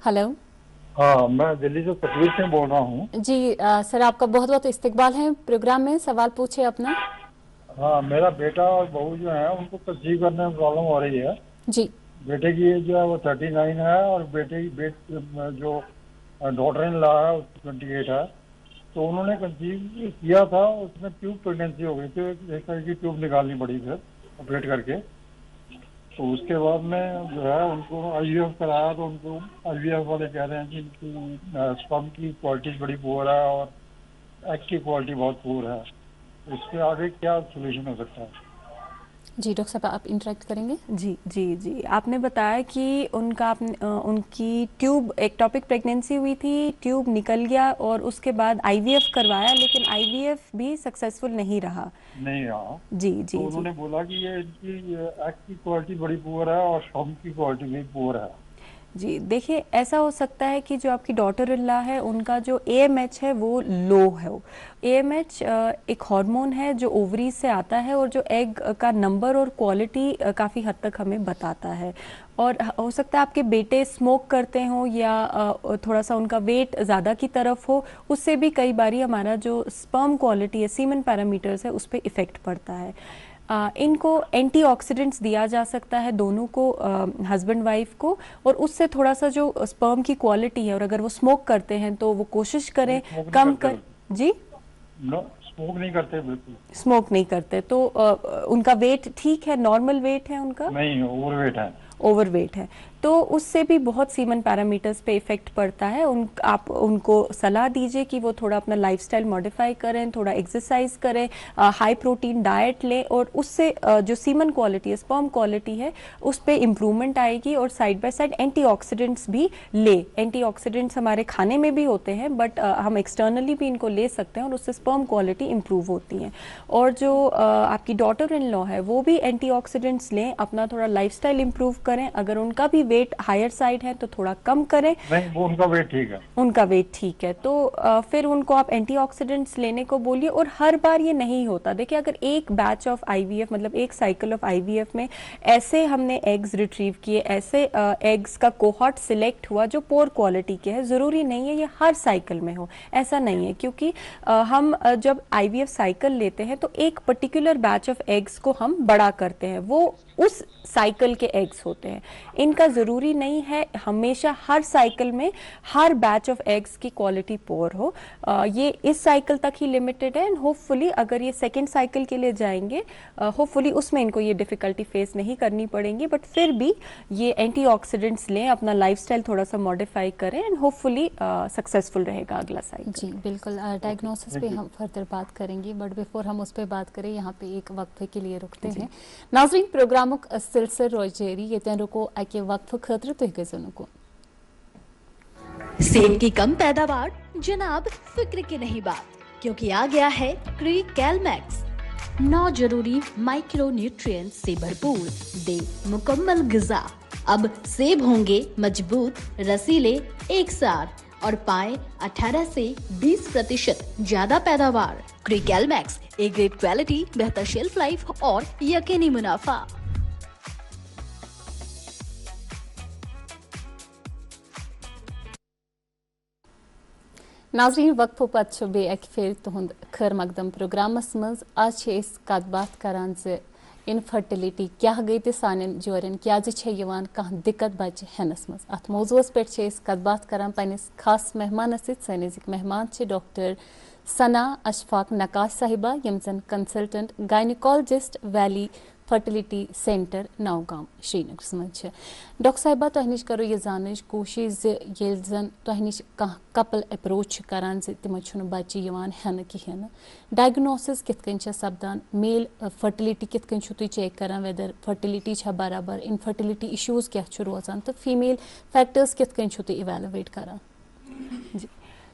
S1: hello.
S6: हाँ, मैं दिल्ली से तस्वीर से बोल रहा हूँ।
S1: जी सर, आपका बहुत बहुत इस्तकबाल है प्रोग्राम में, सवाल पूछे अपना।
S6: हाँ, मेरा बेटा और बहू जो है उनको कंसीव करने में प्रॉब्लम हो रही है
S1: जी।
S6: बेटे की एज जो है वो 39 है, और बेटे की जो डॉटर इन लॉ है 28 है। तो उन्होंने कंसीव किया था, उसमें ट्यूब प्रेगनेंसी हो गई थी, एक तरह की ट्यूब निकालनी पड़ी फिर ऑपरेट करके। तो उसके बाद में जो है उनको IVF कराया, तो उनको IVF वाले कह रहे हैं कि इनकी स्पर्म की क्वालिटी बड़ी पुअर है और एग की क्वालिटी बहुत पुअर है। इसके आगे क्या सोल्यूशन हो सकता है?
S1: जी डॉक्टर साहब, आप इंटरेक्ट करेंगे?
S2: जी जी जी, आपने बताया कि उनकी ट्यूब, एक टॉपिक प्रेगनेंसी हुई थी, ट्यूब निकल गया और उसके बाद IVF करवाया, लेकिन IVF भी सक्सेसफुल नहीं रहा। जी जी।
S6: तो उन्होंने बोला कि ये इनकी एग की क्वालिटी बड़ी पुअर है और स्पर्म की क्वालिटी भी पुअर है।
S2: जी देखिए, ऐसा हो सकता है कि जो आपकी डॉटर इन लॉ है उनका जो AMH है वो लो है। AMH एक हार्मोन है जो ओवरीज से आता है और जो एग का नंबर और क्वालिटी काफ़ी हद तक हमें बताता है। और हो सकता है आपके बेटे स्मोक करते हों या थोड़ा सा उनका वेट ज़्यादा की तरफ हो, उससे भी कई बारी हमारा जो स्पर्म क्वालिटी है, सीमन पैरामीटर्स है, उस पर इफ़ेक्ट पड़ता है। इनको एंटीऑक्सीडेंट्स दिया जा सकता है दोनों को, हस्बैंड वाइफ को, और उससे थोड़ा सा जो स्पर्म की क्वालिटी है, और अगर वो स्मोक करते हैं तो वो कोशिश करें कम कर। जी
S6: नो, स्मोक नहीं करते, बिल्कुल
S2: स्मोक नहीं करते तो उनका वेट ठीक है, नॉर्मल वेट है उनका?
S6: नहीं, ओवरवेट है।
S2: ओवरवेट है तो उससे भी बहुत सीमन पैरामीटर्स पे इफेक्ट पड़ता है। आप उनको सलाह दीजिए कि वो थोड़ा अपना लाइफस्टाइल मॉडिफाई करें, थोड़ा एक्सरसाइज करें, हाई प्रोटीन डाइट लें, और उससे जो सीमन क्वालिटी है, स्पर्म क्वालिटी है, उस पर इम्प्रूवमेंट आएगी। और साइड बाय साइड एंटीऑक्सीडेंट्स भी ले। एंटीऑक्सीडेंट्स हमारे खाने में भी होते हैं, बट हम एक्सटर्नली भी इनको ले सकते हैं और उससे स्पर्म क्वालिटी इम्प्रूव होती है। और जो आपकी डॉटर इन लॉ है वो भी एंटीऑक्सीडेंट्स लें, अपना थोड़ा लाइफस्टाइल इम्प्रूव करें। अगर उनका भी वेट हायर साइड है तो थोड़ा कम करें।
S6: नहीं, वो उनका वेट ठीक है।
S2: उनका वेट ठीक है तो फिर उनको आप एंटीऑक्सीडेंट्स लेने को बोलिए। और हर बार ये नहीं होता। देखिए, अगर एक बैच ऑफ IVF, मतलब एक साइकिल ऑफ IVF में ऐसे हमने एग्स रिट्रीव किए, ऐसे एग्स का कोहॉर्ट सिलेक्ट हुआ जो पोर क्वालिटी के हैं, ज़रूरी नहीं है ये हर साइकिल में हो, ऐसा नहीं है। क्योंकि हम जब IVF साइकिल लेते हैं तो एक पर्टिकुलर बैच ऑफ एग्स को हम बड़ा करते हैं, वो उस साइकिल के एग्स होते हैं। इनका ज़रूरी नहीं है हमेशा हर साइकिल में हर बैच ऑफ एग्स की क्वालिटी पोर हो। ये इस साइकिल तक ही लिमिटेड है। एंड होपफुली अगर ये सेकेंड साइकिल के लिए जाएंगे, होपफुली उसमें इनको ये डिफ़िकल्टी फेस नहीं करनी पड़ेंगी। बट फिर भी ये एंटीऑक्सीडेंट्स लें, अपना लाइफस्टाइल थोड़ा सा मॉडिफाई करें, एंड होपफुली सक्सेसफुल रहेगा अगला साइकिल।
S1: जी बिल्कुल, डायग्नोसिस पे हम फर्दर बात करेंगे, बट बिफोर हम उस पर बात करें यहाँ पे एक वक्फे के लिए रुकते हैं। नाज़रीन, प्रोग्रामुक सिलसिल रोजारी ये रुको अके वक्फ खतर तुह गो।
S7: सेब की कम पैदावार, जनाब फिक्र की नहीं बात, क्योंकि आ गया है क्री कैलमैक्स। 9 जरूरी माइक्रो न्यूट्रिएंट्स से भरपूर दे मुकम्मल ग़िज़ा। अब सेब होंगे मजबूत, रसीले, एकसार और पाए 18 से 20% ज्यादा पैदावार। क्री कैलमैक्स, ए ग्रेट क्वालिटी, बेहतर शेल्फ लाइफ और यकीनी मुनाफा।
S1: नाज़रीन, वक्फ पत बे अक फेर तुहंद खैर मकदम प्रोग्रामस मज आज कत बात करान ज इनफर्टिलिटी क्या गई तो सान जोरन क्या कह दिक्कत बच्चे हेनस मज। अत मौजूस पे कत बात करान पन्निस खास मेहमान सन मेहमान डॉक्टर सना अशफाक नकाश साहिबा यम जन consultant gynaecologist valley fertility centre Naugam Srinagar मज। डॉक्टर साहिबा तह निश करो ये जानच कोशिश जन तह निश कह कपल अप्रोच करान तिम बच्चे हेन कहें, डायग्नोसिस कितन सपदान, मेल फर्टिलिटी कितन तुम चेक करान, वेदर फर्टिलिटी बराबर, इनफर्टिलिटी इश्यूज क्या रोजान, तो फीमेल फैक्टर्स कितन तुम इवेलुएट करान?
S2: जी,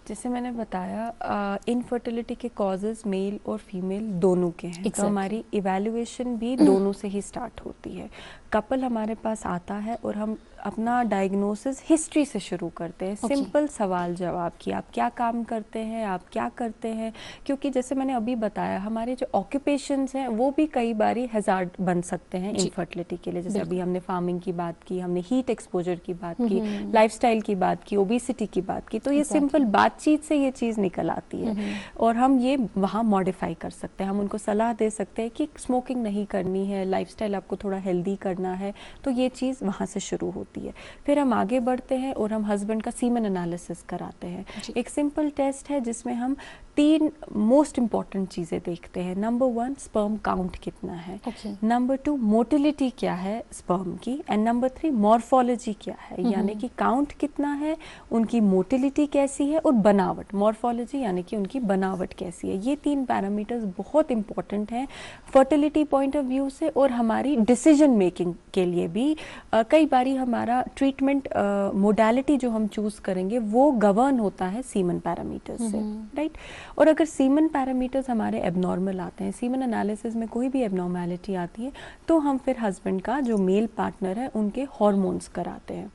S2: जैसे मैंने बताया, इनफर्टिलिटी के कॉजेज़ मेल और फीमेल दोनों के हैं। तो हमारी इवैल्यूएशन भी दोनों से ही स्टार्ट होती है। कपल हमारे पास आता है और हम अपना डायग्नोसिस हिस्ट्री से शुरू करते हैं। सिंपल सवाल जवाब कि आप क्या काम करते हैं, आप क्या करते हैं। क्योंकि जैसे मैंने अभी बताया, हमारे जो ऑक्यूपेशंस हैं वो भी कई बारी हैजार्ड बन सकते हैं इनफर्टिलिटी के लिए। जैसे अभी हमने फार्मिंग की बात की, हमने हीट एक्सपोजर की बात की, लाइफस्टाइल की बात की, ओबेसिटी की बात की। तो ये सिंपल बातचीत से ये चीज़ निकल आती है और हम ये वहाँ मॉडिफाई कर सकते हैं। हम उनको सलाह दे सकते हैं कि स्मोकिंग नहीं करनी है, लाइफस्टाइल आपको थोड़ा हेल्दी करना है। तो ये चीज़ वहाँ से शुरू होती है। फिर हम आगे बढ़ते हैं और हम हस्बैंड का सीमन एनालिसिस कराते हैं। एक सिंपल टेस्ट है जिसमें हम 3 मोस्ट इंपॉर्टेंट चीज़ें देखते हैं। नंबर 1, स्पर्म काउंट कितना है। नंबर 2, मोटिलिटी क्या है स्पर्म की। एंड नंबर 3, मॉर्फोलॉजी क्या है, यानी कि काउंट कितना है, उनकी मोटिलिटी कैसी है, और बनावट, मॉर्फोलॉजी यानी कि उनकी बनावट कैसी है। ये 3 पैरामीटर्स बहुत इंपॉर्टेंट हैं फर्टिलिटी पॉइंट ऑफ व्यू से, और हमारी डिसीजन मेकिंग के लिए भी। कई बारी हमारा ट्रीटमेंट मोडालिटी जो हम चूज़ करेंगे वो गवर्न होता है सीमन पैरामीटर्स से, राइट। और अगर सीमन पैरामीटर्स हमारे एबनॉर्मल आते हैं, सीमन एनालिसिस में कोई भी एबनॉर्मेलिटी आती है, तो हम फिर हस्बैंड का जो मेल पार्टनर है उनके हार्मोन्स कराते हैं।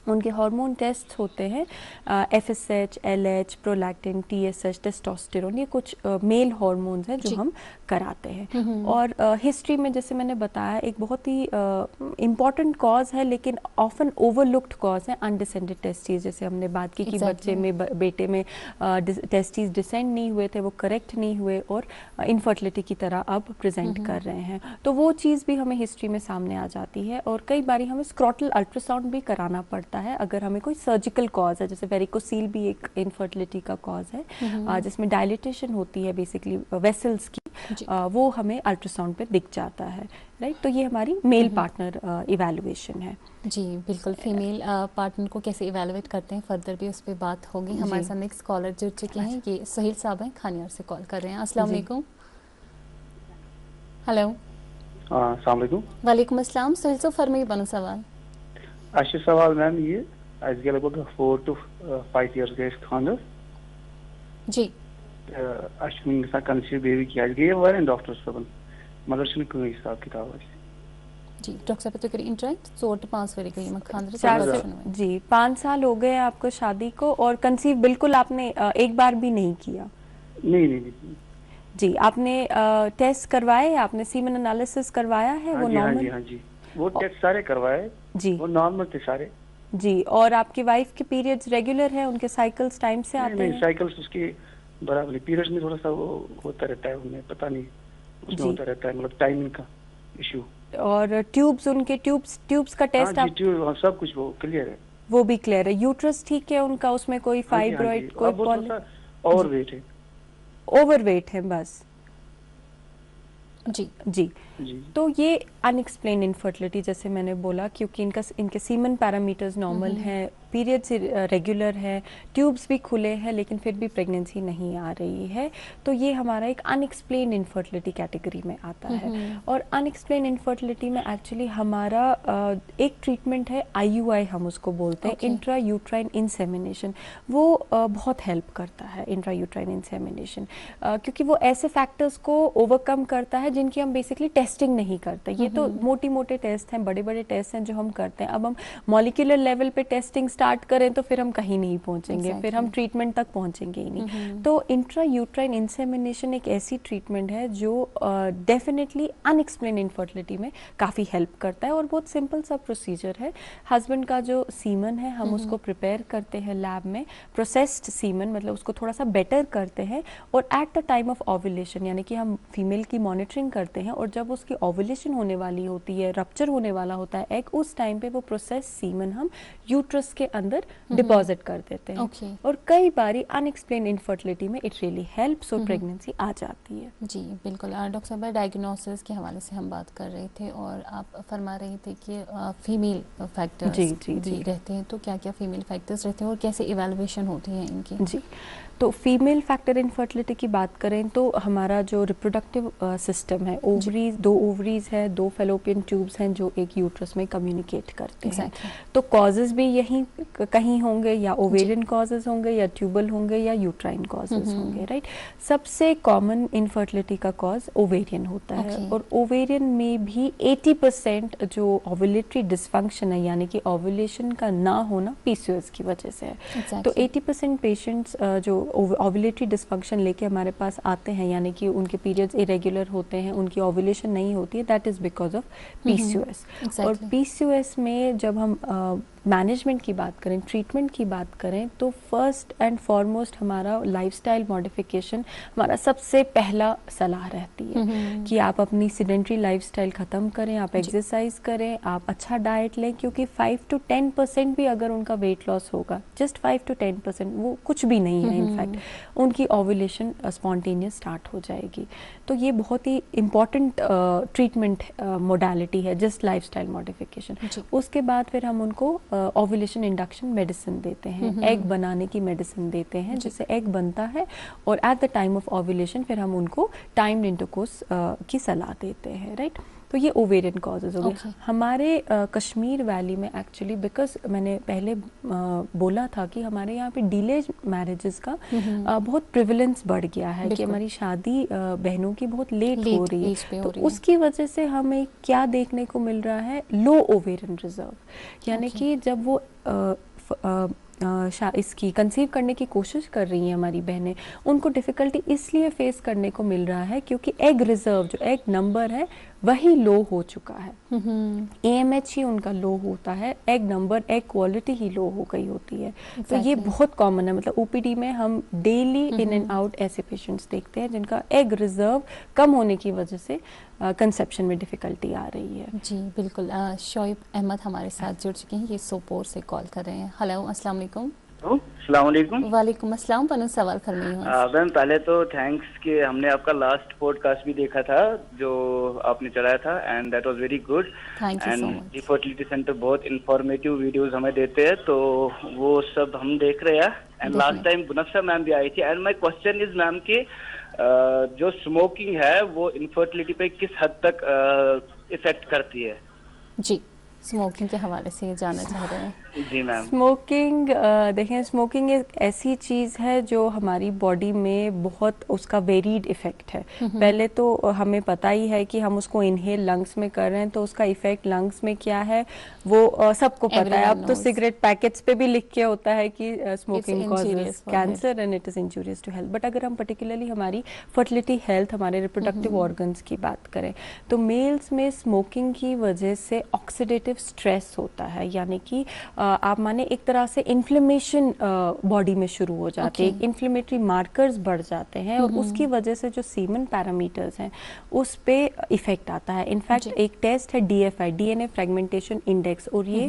S2: उनके हार्मोन टेस्ट होते हैं, FSH, LH, prolactin, TSH, testosterone, ये कुछ मेल हार्मोन्स हैं जो हम कराते हैं। और हिस्ट्री में जैसे मैंने बताया एक बहुत ही इम्पॉर्टेंट कॉज है लेकिन ऑफन ओवरलुक्ड कॉज है अनडिसेंडेड टेस्टिस। जैसे हमने बात की कि बच्चे में बेटे में टेस्टिस डिसेंड नहीं हुए थे, वो करेक्ट नहीं हुए और इनफर्टिलिटी की तरह अब प्रेजेंट कर रहे हैं, तो वो चीज़ भी हमें हिस्ट्री में सामने आ जाती है। और कई बारी हमें स्क्रॉटल अल्ट्रासाउंड भी कराना पड़ता है अगर हमें कोई सर्जिकल कॉज है, जैसे वेरिकोसील भी एक इनफर्टिलिटी का कॉज है जिसमें डायलिटेशन होती है बेसिकली वेसल्स की, वो हमें अल्ट्रासाउंड पे दिख जाता है, राइट। तो ये हमारी मेल पार्टनर इवैल्यूएशन है।
S1: जी बिल्कुल, फीमेल पार्टनर को कैसे इवैल्यूएट करते हैं फर्दर भी उस पर बात होगी। हमारे साथ नेक्स्ट कॉलर जुड़ चुके हैं, ये सोहेल साहब हैं, खानियार से कॉल कर रहे हैं। अस्सलाम वालेकुम। हेलो।
S8: अस्सलाम वालेकुम।
S1: वालेकुम अस्सलाम। सोहेल साहब फरमाइए बनो सवाल।
S8: अच्छा सवाल मैम ये आज गया लगभग 4 to 5 years गए खानदार
S1: जी
S8: अश्विन के साथ कंसीव बेबी किया गए वाले डॉक्टर साहब मगर छन कोई हिसाब किताब है
S1: जी डॉक्टर साहब तो करी इंटरेक्ट 4 to 5 वेरी गई खानदार
S2: जी 5 साल हो गए आपको शादी को और कंसीव बिल्कुल आपने एक बार भी नहीं किया?
S8: नहीं।
S2: जी आपने टेस्ट करवाए, आपने सीमेन एनालिसिस करवाया है? वो नॉर्मल?
S8: हाँ जी वो टेस्ट सारे करवाए
S2: जी, वो
S8: नॉर्मल थे सारे
S2: जी। और आपकी वाइफ के पीरियड्स रेगुलर हैं, उनके साइकिल्स टाइम से आते हैं?
S8: नहीं साइकिल्स उसके बराबर, पीरियड्स में थोड़ा सा वो होता रहता है, उन्हें पता नहीं उसमें होता रहता है, मतलब टाइमिंग का इशू।
S2: और ट्यूब्स, उनके ट्यूब्स का टेस्ट
S8: आप ट्यूब सब कुछ वो क्लियर है?
S2: वो भी क्लियर है। यूट्रस ठीक है उनका, उसमें कोई फाइब्रॉइड कोई
S8: ओवरवेट है?
S2: ओवरवेट है बस।
S1: जी
S2: जी तो ये अनएक्सप्लेन इनफर्टिलिटी जैसे मैंने बोला, क्योंकि इनके सीमन पैरामीटर्स नॉर्मल हैं, पीरियड्स रेगुलर है, ट्यूब्स भी खुले हैं लेकिन फिर भी प्रेगनेंसी नहीं आ रही है, तो ये हमारा एक अनएक्सप्लेन इनफर्टिलिटी कैटेगरी में आता है। और अनएक्सप्लेन इनफर्टिलिटी में एक्चुअली हमारा एक ट्रीटमेंट है IUI, हम उसको बोलते हैं, इंट्रा यूट्राइन इंसेमिनेशन। वो बहुत हेल्प करता है इंट्रा यूट्राइन इंसेमिनेशन, क्योंकि वो ऐसे फैक्टर्स को ओवरकम करता है जिनकी हम बेसिकली टेस्टिंग नहीं करते। ये तो मोटे टेस्ट हैं, बड़े टेस्ट हैं जो हम करते हैं। अब हम मॉलिक्यूलर लेवल पे टेस्टिंग स्टार्ट करें तो फिर हम कहीं नहीं पहुंचेंगे, फिर हम ट्रीटमेंट तक पहुंचेंगे ही नहीं। तो इंट्रा यूट्राइन इंसेमिनेशन एक ऐसी ट्रीटमेंट है जो डेफिनेटली अनएक्सप्लेन इनफर्टिलिटी में काफ़ी हेल्प करता है और बहुत सिंपल सा प्रोसीजर है। हस्बैंड का जो सीमन है हम उसको प्रिपेयर करते हैं लैब में, प्रोसेस्ड सीमन, मतलब उसको थोड़ा सा बेटर करते हैं, और eight the time of ovulation यानी कि हम फीमेल की मॉनिटरिंग करते हैं, और जब उसकी ओव्यूलेशन होने वाली होती है, रप्चर होने वाला होता है एग, उस टाइम पे वो प्रोसेस सीमन हम यूट्रस के अंदर डिपॉजिट कर देते हैं। और कई बारी अनएक्सप्लेन इनफर्टिलिटी में इट रियली हेल्प्स और प्रेगनेंसी आ जाती है।
S1: जी बिल्कुल। डॉक्टर साहब डायग्नोसिस के हवाले से हम बात कर रहे थे और आप फरमा रहे थे कि फीमेल फैक्टर्स जी रहते हैं, तो क्या क्या फीमेल फैक्टर्स रहते हैं और कैसे इवैल्यूएशन होती है इनकी?
S2: जी तो फीमेल फैक्टर इनफर्टिलिटी की बात करें तो हमारा जो रिप्रोडक्टिव सिस्टम है, ओवरीज, 2 ओवरीज है, 2 फेलोपियन ट्यूब्स हैं जो एक यूट्रस में कम्युनिकेट करते हैं। तो कॉजेज भी यहीं कहीं होंगे, या ओवेरियन कॉजेज होंगे, या ट्यूबल होंगे, या यूट्राइन कॉजेज होंगे, राइट। सबसे कॉमन इनफर्टिलिटी का कॉज ओवेरियन होता है, और ओवेरियन में भी 80% जो ओव्यूलेटरी डिसफंक्शन है यानी कि ओव्यूलेशन का ना होना PCOS की वजह से है। तो 80% पेशेंट्स जो ओव्यूलेटरी डिसफंक्शन लेके हमारे पास आते हैं, यानी कि उनके पीरियड्स इरेगुलर होते हैं, उनकी ओव्यूलेशन नहीं होती है, that is because of PCOS। और PCOS में जब हम मैनेजमेंट की बात करें, ट्रीटमेंट की बात करें, तो फर्स्ट एंड फॉरमोस्ट हमारा लाइफस्टाइल मॉडिफिकेशन हमारा सबसे पहला सलाह रहती है कि आप अपनी सीडेंटरी लाइफस्टाइल ख़त्म करें, आप एक्सरसाइज करें, आप अच्छा डाइट लें, क्योंकि 5 to 10% भी अगर उनका वेट लॉस होगा, जस्ट 5 to 10%, वो कुछ भी नहीं है, इनफैक्ट उनकी ओव्यूलेशन स्पॉन्टेनियस स्टार्ट हो जाएगी। तो ये बहुत ही इम्पॉर्टेंट ट्रीटमेंट मोडालिटी है, जस्ट लाइफस्टाइल मॉडिफिकेशन। उसके बाद फिर हम उनको ओव्यूलेशन इंडक्शन मेडिसिन देते हैं, एग बनाने की मेडिसिन देते हैं, जिससे एग बनता है, और eight the time of ovulation फिर हम उनको टाइम्ड इंटरकोर्स की सलाह देते हैं, राइट। तो ये ओवेरियन कॉजेज हो गए।
S1: Okay.
S2: हमारे कश्मीर वैली में एक्चुअली बिकॉज मैंने पहले बोला था कि हमारे यहाँ पे डिलेज मैरिजेस का बहुत प्रिविलेंस बढ़ गया है कि
S1: बिल्कुल।
S2: हमारी शादी बहनों की बहुत लेट
S1: Late
S2: हो रही
S1: age पे
S2: है।
S1: हो
S2: तो
S1: रही है।
S2: उसकी वजह से हमें क्या देखने को मिल रहा है, लो ओवेरियन रिजर्व, यानी
S1: Okay.
S2: कि जब वो इसकी कंसीव करने की कोशिश कर रही हैं हमारी बहनें, उनको डिफ़िकल्टी इसलिए फेस करने को मिल रहा है क्योंकि एग रिजर्व जो एग नंबर है वही लो हो चुका है। AMH ही उनका लो होता है, एग नंबर एग क्वालिटी ही लो हो गई होती है। तो ये
S1: Exactly.
S2: बहुत कॉमन है, मतलब OPD में हम डेली इन एंड आउट ऐसे पेशेंट्स देखते हैं जिनका एग रिजर्व कम होने की वजह से कंसेप्शन में डिफ़िकल्टी आ रही है।
S1: जी बिल्कुल। शोएब अहमद हमारे साथ जुड़ चुके हैं, ये सोपोर से कॉल कर रहे हैं। हेलो, अस्सलाम वालेकुम।
S9: अस्सलाम वालेकुम।
S1: वालेकुम अस्सलाम। पनु सवाल फरमाइए।
S9: मैम पहले तो थैंक्स कि हमने आपका लास्ट पॉडकास्ट भी देखा था जो आपने चलाया था, and that was very good.
S1: Thank you so
S9: and
S1: much.
S9: The fertility centre बहुत इंफॉर्मेटिव वीडियोस हमें देते हैं, तो वो सब हम देख रहे हैं। And last
S1: Definitely.
S9: टाइम मुनफ्फा मैम भी आई थी। And my question is ma'am कि जो स्मोकिंग है वो इनफर्टिलिटी पे किस हद तक इफेक्ट करती है?
S1: जी, स्मोकिंग के हवाले से ये जानना चाह रहे हैं।
S9: जी मैम।
S2: स्मोकिंग देखें, स्मोकिंग एक ऐसी चीज़ है जो हमारी बॉडी में बहुत उसका वेरीड इफ़ेक्ट है। पहले तो हमें पता ही है कि हम उसको इनहेल लंग्स में कर रहे हैं, तो उसका इफ़ेक्ट लंग्स में क्या है वो सबको पता है।
S1: Everyone
S2: अब तो
S1: knows.
S2: सिगरेट पैकेट्स पे भी लिख के होता है कि smoking
S1: injurious
S2: causes
S1: for
S2: cancer and it is injurious to health. But अगर हम पर्टिकुलरली हमारी फर्टिलिटी हेल्थ, हमारे रिप्रोडक्टिव ऑर्गन्स की बात करें, तो मेल्स में स्मोकिंग की वजह से ऑक्सीडेटिव स्ट्रेस होता है, यानी कि आप माने एक तरह से इन्फ्लेमेशन बॉडी में शुरू हो जाती है,
S1: Okay.
S2: इन्फ्लेमेटरी मार्कर्स बढ़ जाते हैं और उसकी वजह से जो सीमन पैरामीटर्स हैं उस पे इफेक्ट आता है। इनफैक्ट एक टेस्ट है DFI, DNA फ्रेगमेंटेशन इंडेक्स, और ये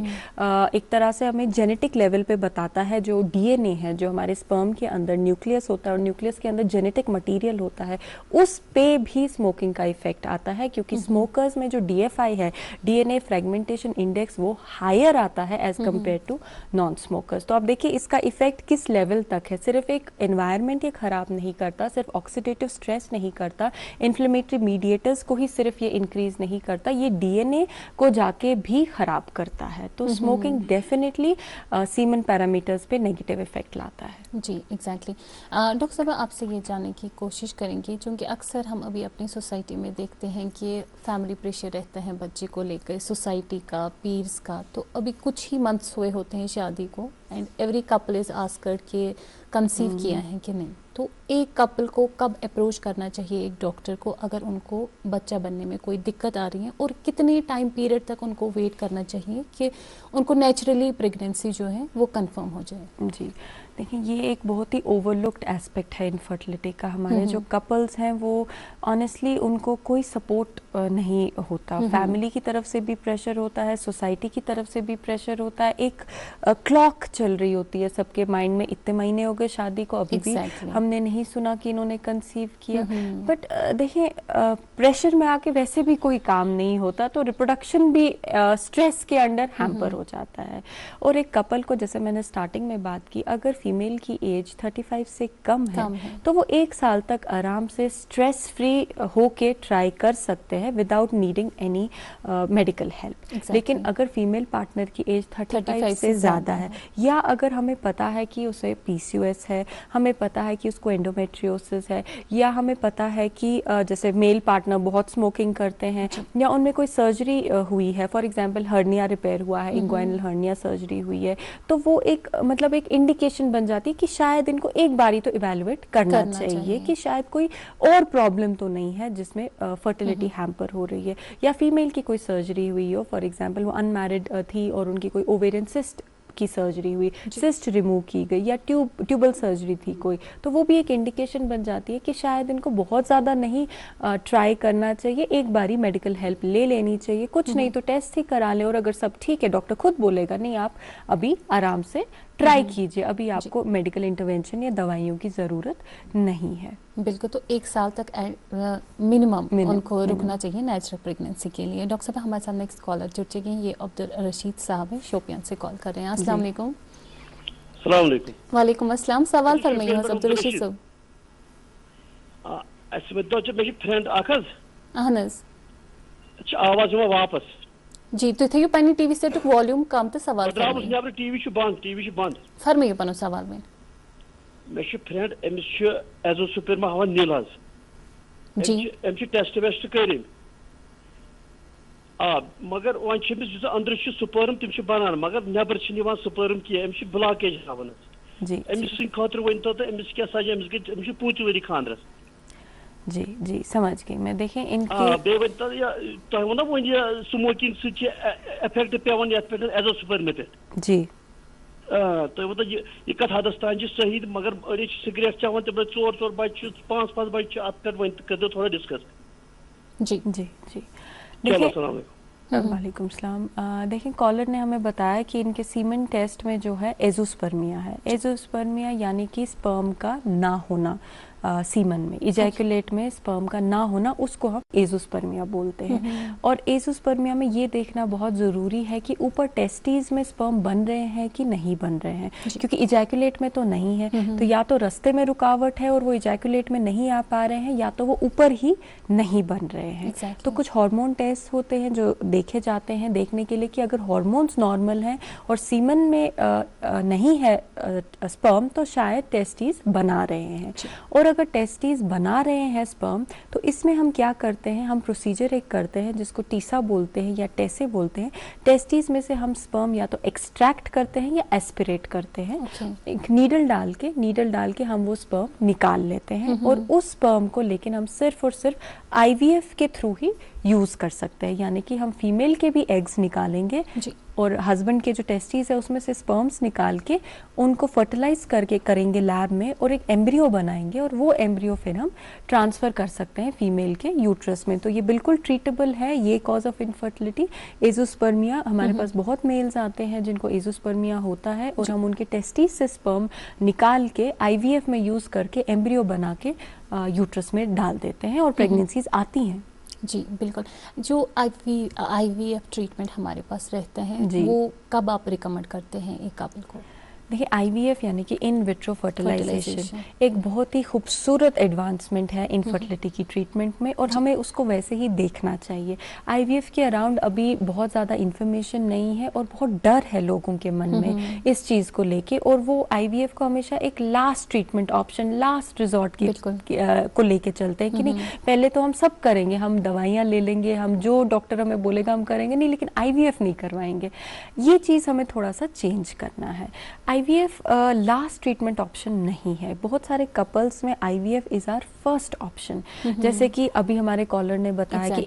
S2: एक तरह से हमें जेनेटिक लेवल पे बताता है जो DNA है, जो हमारे स्पर्म के अंदर न्यूक्लियस होता है और न्यूक्लियस के अंदर जेनेटिक मटीरियल होता है, उस पे भी स्मोकिंग का इफेक्ट आता है, क्योंकि स्मोकर्स में जो DFI है, DNA फ्रेगमेंटेशन इंडेक्स, वो हायर आता है as compared to non smokers. तो आप देखिए इसका इफेक्ट किस लेवल तक है। सिर्फ एक एनवायरनमेंट ये खराब नहीं करता, सिर्फ ऑक्सीडेटिव स्ट्रेस नहीं करता, इन्फ्लेमेटरी मीडिएटर्स को ही सिर्फ ये इंक्रीज नहीं करता, ये DNA को जाके भी खराब करता है। तो स्मोकिंग डेफिनेटली सीमन पैरामीटर्स पे नेगेटिव इफेक्ट लाता है।
S1: जी एग्जैक्टली। डॉक्टर साहब आपसे ये जानने की कोशिश करेंगे, क्योंकि अक्सर हम अभी अपनी सोसाइटी में देखते हैं कि फैमिली प्रेशर रहता है बच्चे को लेकर, सोसाइटी का, पीर्स का। तो अभी कुछ ही मंथ्स हुए होते हैं शादी को, and every couple is asked कि कंसीव किया है कि नहीं। तो एक कपल को कब अप्रोच करना चाहिए एक डॉक्टर को अगर उनको बच्चा बनने में कोई दिक्कत आ रही है, और कितने टाइम पीरियड तक उनको वेट करना चाहिए कि उनको नेचुरली प्रेगनेंसी जो है वो कंफर्म हो जाए?
S2: जी देखिए, ये एक बहुत ही ओवरलुक्ड एस्पेक्ट है इनफर्टिलिटी का। हमारे जो कपल्स हैं वो ऑनेस्टली उनको कोई सपोर्ट नहीं होता। फैमिली की तरफ से भी प्रेशर होता है, सोसाइटी की तरफ से भी प्रेशर होता है। एक क्लॉक चल रही होती है सबके माइंड में, इतने महीने हो गए शादी को, अभी भी हमने नहीं सुना कि इन्होंने कंसीव किया। बट देखिए, प्रेशर में आके वैसे भी कोई काम नहीं होता, तो रिप्रोडक्शन भी स्ट्रेस के अंडर हैम्पर हो जाता है। और एक कपल को, जैसे मैंने स्टार्टिंग में बात की, अगर फीमेल की एज 35 से कम है तो वो 1 साल तक आराम से स्ट्रेस फ्री होके ट्राई कर सकते हैं without needing any medical help. लेकिन अगर फीमेल पार्टनर की एज 35 से ज़्यादा है, या अगर हमें पता है कि उसे PCOS है, हमें पता है कि उसको एंडोमेट्रियोसिस है, या हमें पता है कि जैसे मेल पार्टनर बहुत स्मोकिंग करते हैं, या उनमें कोई सर्जरी हुई है, फॉर एग्जांपल हर्निया रिपेयर हुआ है, इंग्वाइनल हर्निया सर्जरी हुई है, तो वो एक मतलब एक इंडिकेशन बन जाती है कि शायद इनको एक बारी तो इवैल्यूएट करना चाहिए कि शायद कोई और प्रॉब्लम तो नहीं है जिसमें फर्टिलिटी हैम्पर हो रही है। या फीमेल की कोई सर्जरी हुई हो, फॉर एग्जांपल वो अनमैरिड थी और उनकी कोई ओवेरियन सिस्ट की सर्जरी हुई, सिस्ट रिमूव की गई, या ट्यूबल सर्जरी थी कोई, तो वो भी एक इंडिकेशन बन जाती है कि शायद इनको बहुत ज़्यादा नहीं ट्राई करना चाहिए, एक बारी मेडिकल हेल्प ले लेनी चाहिए। कुछ नहीं तो टेस्ट ही करा लें, और अगर सब ठीक है, डॉक्टर खुद बोलेगा नहीं आप अभी आराम से ट्राई कीजिए, अभी आपको मेडिकल इंटरवेंशन या दवाइयों की ज़रूरत नहीं है।
S1: बिल्कुल। तो 1 साल तक मिनिमम उनको रुकना चाहिए नेचुरल प्रेगनेंसी के लिए। डॉक्टर साहब हमारे साथ नेक्स्ट कॉलर जुड़ चुके हैं, ये अब्दुल रशीद साहब हैं, शोपियान से कॉल कर रहे हैं। अस्सलाम वालेकुम।
S10: अस्सलाम वालेकुम।
S1: वालेकुम अस्सलाम। सवाल फरमाइए अब्दुल रशीद साहब।
S10: अस्से में तो मेरी फ्रेंड आखज
S1: अहनस
S10: आवाज यह वापस
S1: जी तुम थो पे टीवी सेट वॉल्यूम कम तो सवाल
S10: द्रास नबर टीवी बंद
S1: फरमाइयो पन सवाल में
S10: मे फ्रेंड अमिस एजोस्पर्म हावन नील
S1: जी
S10: अमिस टेस्ट वेस्ट कर मगर वमिस अंदर स्पर्म तम बनान मगर नबर स्पर्म कह अमिस ब्लॉकेज हावन अमिस खुद वन तो अमिस क्या सजा अमिस गई पूत वरी खानदरस
S2: जी जी समझ गई मैं। देखें इनके
S10: तुम वो वो स्मोकिंग इफेक्ट पेवान एजोस्पर्म पे
S2: जी
S10: तुम वो यह कत हदस तान सही मगर अड़ी सिगरेट चवान तब 4 बच्चे 5 बच्चे अत पे वन कर थोड़ा डिस्कस
S2: जी जी जी
S10: देखिए
S2: वालेकुम सलाम। देखें कॉलर ने हमें बताया कि इनके सीमेन टेस्ट में जो है एजोस्पर्मिया है। एजोस्पर्मिया यानी कि स्पर्म का ना होना सीमन में, इजैकुलेट में स्पर्म का ना होना, उसको हम एजोस्पर्मिया बोलते हैं। और एजोस्पर्मिया में ये देखना बहुत ज़रूरी है कि ऊपर टेस्टीज में स्पर्म बन रहे हैं कि नहीं बन रहे हैं, क्योंकि इजैकुलेट में तो नहीं है, तो या तो रास्ते में रुकावट है और वो इजैकुलेट में नहीं आ पा रहे हैं, या तो वो ऊपर ही नहीं बन रहे हैं। तो कुछ हार्मोन टेस्ट होते हैं जो देखे जाते हैं देखने के लिए कि अगर हार्मोन्स नॉर्मल हैं और सीमन में नहीं है स्पर्म, तो शायद टेस्टीज बना रहे हैं। और अगर टेस्टीज बना रहे हैं स्पर्म, तो इसमें हम क्या करते हैं, हम प्रोसीजर एक करते हैं जिसको टीसा बोलते हैं या टेसे बोलते हैं। टेस्टीज में से हम स्पर्म या तो एक्सट्रैक्ट करते हैं या एस्पिरेट करते हैं। एक नीडल डाल के हम वो स्पर्म निकाल लेते हैं, और उस स्पर्म को लेकिन हम सिर्फ और सिर्फ आईवीएफ के थ्रू ही यूज़ कर सकते हैं। यानी कि हम फीमेल के भी एग्स निकालेंगे और हस्बैंड के जो टेस्टीज है उसमें से स्पर्म्स निकाल के उनको फर्टिलाइज करके करेंगे लैब में, और एक एम्ब्रियो बनाएंगे, और वो एम्ब्रियो फिर हम ट्रांसफ़र कर सकते हैं फीमेल के यूट्रस में। तो ये बिल्कुल ट्रीटेबल है, ये कॉज ऑफ इनफर्टिलिटी एजोस्पर्मिया। हमारे पास बहुत मेल्स आते हैं जिनको एजोस्पर्मिया होता है, और हम उनके टेस्टीज से स्पर्म निकाल के आईवीएफ में यूज़ करके एम्ब्रियो बना के यूट्रस में डाल देते हैं, और प्रेगनेंसीज आती हैं।
S1: जी बिल्कुल। जो आईवीएफ ट्रीटमेंट हमारे पास रहते हैं वो कब आप रिकमेंड करते हैं एक कपल को?
S2: देखिए आईवीएफ यानी कि इन विट्रो फर्टिलाइजेशन एक बहुत ही खूबसूरत एडवांसमेंट है इनफर्टिलिटी की ट्रीटमेंट में, और हमें उसको वैसे ही देखना चाहिए। आईवीएफ के अराउंड अभी बहुत ज़्यादा इन्फॉर्मेशन नहीं है, और बहुत डर है लोगों के मन में इस चीज़ को लेके, और वो आईवीएफ को हमेशा एक last treatment option, last resort को लेके चलते हैं कि नहीं पहले तो हम सब करेंगे, हम दवाइयाँ ले लेंगे, हम जो डॉक्टर हमें बोलेगा हम करेंगे, नहीं लेकिन आईवीएफ नहीं करवाएंगे। ये चीज़ हमें थोड़ा सा चेंज करना है। आईवीएफ लास्ट ट्रीटमेंट ऑप्शन नहीं है। बहुत सारे कपल्स में IVF is our first option. जैसे कि अभी हमारे कॉलर ने बताया कि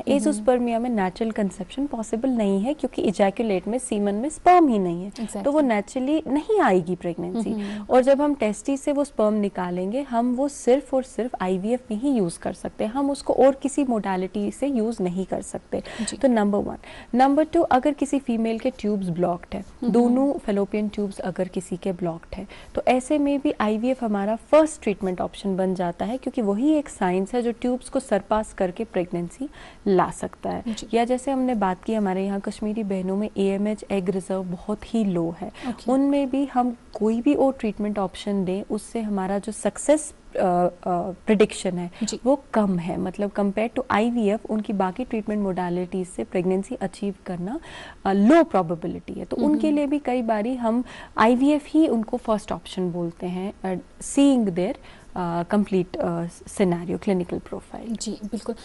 S2: एजोस्पर्मिया में नेचुरल कंसेप्शन पॉसिबल नहीं है, क्योंकि इजैकुलेट में सीमन में स्पर्म ही नहीं है, तो वो नेचुरली नहीं आएगी प्रेगनेंसी। और जब हम टेस्टी से वो स्पर्म निकालेंगे, हम वो सिर्फ और सिर्फ आईवीएफ में ही यूज कर सकते हैं, हम उसको और किसी मोडालिटी से यूज नहीं कर सकते। तो नंबर 1। नंबर 2, अगर किसी फीमेल के ट्यूब्स ब्लॉक्ड है, दोनों फेलोपियन ट्यूब्स अगर किसी के ब्लॉक्ड है, तो ऐसे में भी आईवीएफ हमारा फर्स्ट ट्रीटमेंट ऑप्शन बन जाता है, क्योंकि वही एक साइंस है जो ट्यूब्स को सरपास करके प्रेगनेंसी ला सकता है। या जैसे हमने बात की, हमारे यहाँ कश्मीरी बहनों में एएमएच एग रिजर्व बहुत ही लो है, उनमें भी हम कोई भी और ट्रीटमेंट ऑप्शन दें, उससे हमारा जो सक्सेस प्रिडिक्शन है वो कम है। मतलब कंपेयर टू आईवीएफ उनकी बाकी ट्रीटमेंट मोडालिटीज से प्रेगनेंसी अचीव करना लो प्रोबेबिलिटी है। तो उनके लिए भी कई बारी हम आईवीएफ ही उनको फर्स्ट ऑप्शन बोलते हैं, seeing their complete scenario clinical profile.
S1: जी बिल्कुल।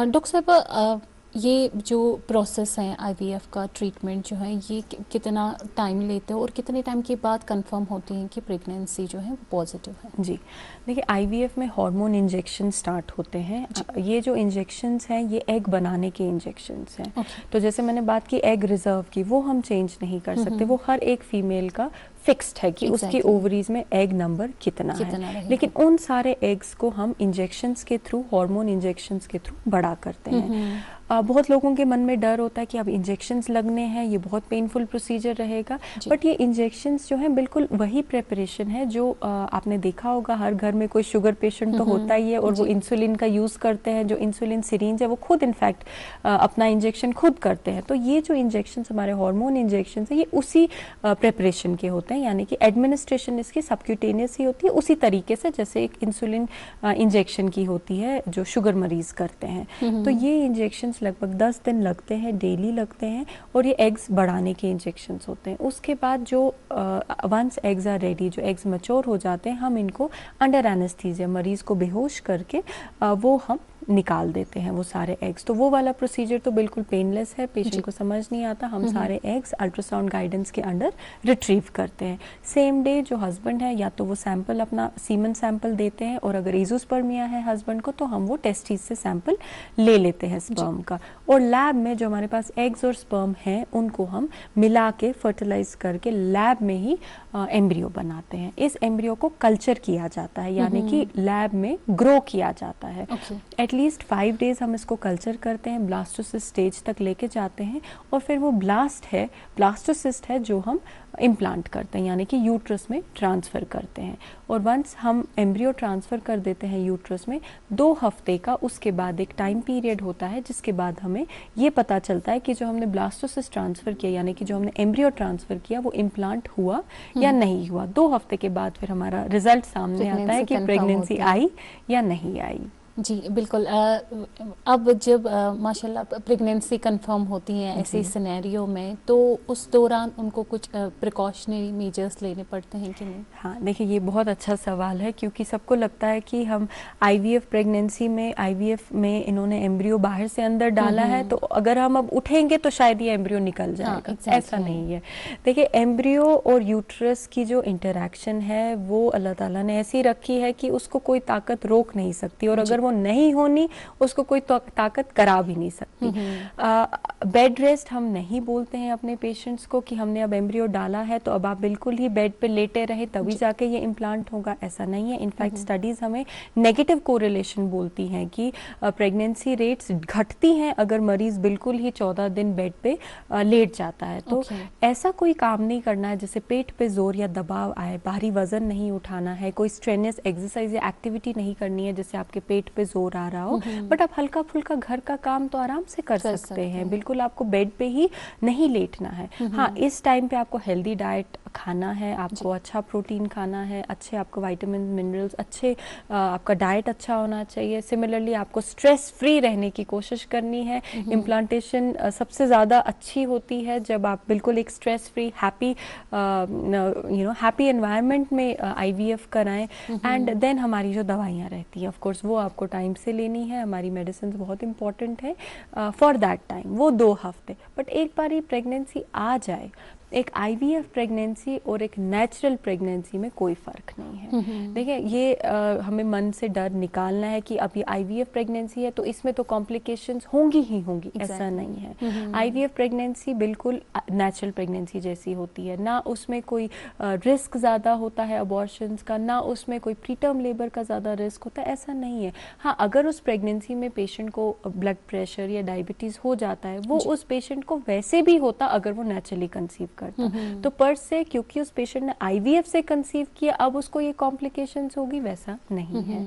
S1: डॉक्टर साहब, ये जो प्रोसेस है आईवीएफ का ट्रीटमेंट जो है, ये कितना टाइम लेते हैं और कितने टाइम के बाद कंफर्म होती है कि प्रेगनेंसी जो है वो पॉजिटिव है?
S2: जी देखिए, आईवीएफ में हार्मोन इंजेक्शन स्टार्ट होते हैं। ये जो इंजेक्शंस हैं ये एग बनाने के इंजेक्शंस हैं। तो जैसे मैंने बात की एग रिजर्व की, वो हम चेंज नहीं कर सकते, वो हर एक फीमेल का फिक्स्ड है कि उसकी ओवरीज में एग नंबर कितना है। लेकिन उन सारे एग्स को हम इंजेक्शंस के थ्रू, हार्मोन इंजेक्शंस के थ्रू बड़ा करते हैं। बहुत लोगों के मन में डर होता है कि अब इंजेक्शंस लगने हैं, ये बहुत पेनफुल प्रोसीजर रहेगा, बट ये इंजेक्शंस जो हैं बिल्कुल वही प्रेपरेशन है जो आपने देखा होगा हर घर में कोई शुगर पेशेंट तो होता ही है, और वो इंसुलिन का यूज़ करते हैं, जो इंसुलिन सिरिंज है वो खुद इनफैक्ट अपना इंजेक्शन खुद करते हैं। तो ये जो इंजेक्शंस हमारे हार्मोन इंजेक्शंस है, ये उसी प्रेपरेशन के होते हैं। हैं, यानी कि एडमिनिस्ट्रेशन इसकी सबक्यूटेनियस ही होती है, उसी तरीके से जैसे एक इंसुलिन इंजेक्शन की होती है जो शुगर मरीज करते हैं। तो ये इंजेक्शंस लगभग 10 दिन लगते हैं, डेली लगते हैं, और ये एग्स बढ़ाने के इंजेक्शंस होते हैं। उसके बाद जो वंस एग्स आर रेडी, जो एग्स मैच्योर हो जाते हैं, हम इनको अंडर एनेस्थीसिया मरीज को बेहोश करके वो हम निकाल देते हैं वो सारे एग्स। तो वो वाला प्रोसीजर तो बिल्कुल पेनलेस है, पेशेंट को समझ नहीं आता, हम सारे एग्स अल्ट्रासाउंड गाइडेंस के अंडर रिट्रीव करते हैं। सेम डे जो हस्बैंड है या तो वो सैंपल अपना सीमन सैंपल देते हैं, और अगर एजोस्पर्मिया है हस्बैंड को तो हम वो टेस्टिस से सैंपल ले लेते हैं स्पर्म का, और लैब में जो हमारे पास एग्स और स्पर्म हैं उनको हम मिला के फर्टिलाइज करके लैब में ही एम्ब्रियो बनाते हैं। इस एम्ब्रियो को कल्चर किया जाता है, यानी कि लैब में ग्रो किया जाता है। एटलीस्ट 5 डेज हम इसको कल्चर करते हैं, ब्लास्टोसिस्ट स्टेज तक लेके जाते हैं, और फिर वो ब्लास्टोसिस्ट है जो हम इम्प्लांट करते हैं, यानी कि यूट्रस में ट्रांसफ़र करते हैं। और वंस हम एम्ब्रियो ट्रांसफ़र कर देते हैं यूट्रस में, 2 हफ्ते का उसके बाद एक टाइम पीरियड होता है, जिसके बाद हमें ये पता चलता है कि जो हमने ब्लास्टोसिस्ट ट्रांसफ़र किया, यानी कि जो हमने एम्ब्रियो ट्रांसफ़र किया, वो इम्प्लांट हुआ या नहीं हुआ। 2 हफ्ते के बाद फिर हमारा रिजल्ट सामने आता है कि प्रेगनेंसी आई या नहीं आई।
S1: जी बिल्कुल। अब जब माशाल्लाह प्रेगनेंसी कंफर्म होती हैं ऐसे सिनेरियो में, तो उस दौरान उनको कुछ प्रिकॉशनरी मेजर्स लेने पड़ते हैं कि नहीं?
S2: हाँ, देखिए ये बहुत अच्छा सवाल है, क्योंकि सबको लगता है कि हम आईवीएफ प्रेगनेंसी में, आईवीएफ में इन्होंने एम्ब्रियो बाहर से अंदर डाला है, तो अगर हम अब उठेंगे तो शायद ये एम्ब्रियो निकल जाएगा। ऐसा नहीं है। देखिए एम्ब्रियो और यूट्रस की जो इंटरेक्शन है वो अल्लाह ताला ने ऐसी रखी है कि उसको कोई ताकत रोक नहीं सकती, और अगर वो नहीं होनी उसको कोई ताकत करा भी नहीं सकती। बेड रेस्ट हम नहीं बोलते हैं अपने पेशेंट्स को कि हमने अब एम्ब्रियो डाला है तो अब आप बिल्कुल ही बेड पे लेटे रहे तभी जाके ये इम्प्लांट होगा, ऐसा नहीं है। इनफैक्ट स्टडीज हमें नेगेटिव कोरिलेशन बोलती हैं कि प्रेगनेंसी रेट्स घटती हैं अगर मरीज बिल्कुल ही 14 दिन बेड पे लेट जाता है। तो ऐसा कोई काम नहीं करना है जैसे पेट पे जोर या दबाव आए, भारी वजन नहीं उठाना है, कोई स्ट्रेनियस एक्सरसाइज या एक्टिविटी नहीं करनी है जैसे आपके पेट पे जोर आ रहा हो, बट आप हल्का फुल्का घर का काम तो आराम से कर सकते हैं। बिल्कुल आपको बेड पे ही नहीं लेटना है। हाँ, इस टाइम पे आपको हेल्दी डाइट खाना है, आपको अच्छा प्रोटीन खाना है, अच्छे आपको विटामिन मिनरल्स, अच्छे आपका डाइट अच्छा होना चाहिए। सिमिलरली आपको स्ट्रेस फ्री रहने की कोशिश करनी है। इम्प्लांटेशन सबसे ज़्यादा अच्छी होती है जब आप बिल्कुल एक स्ट्रेस फ्री हैप्पी एनवायरनमेंट में आईवीएफ कराएं। एंड देन हमारी जो दवाइयाँ रहती हैं ऑफ कोर्स वो आपको टाइम से लेनी है। हमारी मेडिसिन बहुत इंपॉर्टेंट है फॉर दैट टाइम, वो 2 हफ्ते। बट एक बार ये प्रेगनेंसी आ जाए, एक आईवीएफ प्रेगनेंसी और एक नेचुरल प्रेगनेंसी में कोई फ़र्क नहीं है। देखिए ये हमें मन से डर निकालना है कि अब ये आईवीएफ प्रेगनेंसी है तो इसमें तो कॉम्प्लिकेशंस होंगी ही होंगी, ऐसा नहीं है। आईवीएफ प्रेगनेंसी बिल्कुल नेचुरल प्रेगनेंसी जैसी होती है, ना उसमें कोई रिस्क ज़्यादा होता है अबॉर्शंस का, ना उसमें कोई प्रीटर्म लेबर का ज़्यादा रिस्क होता है, ऐसा नहीं है। हाँ, अगर उस प्रेगनेंसी में पेशेंट को ब्लड प्रेशर या डायबिटीज़ हो जाता है, वो उस पेशेंट को वैसे भी होता अगर वो नेचुरली कंसीव करता। तो पर से क्योंकि उस पेशेंट ने आईवीएफ से कंसीव किया अब उसको ये कॉम्प्लिकेशंस होगी, वैसा नहीं है।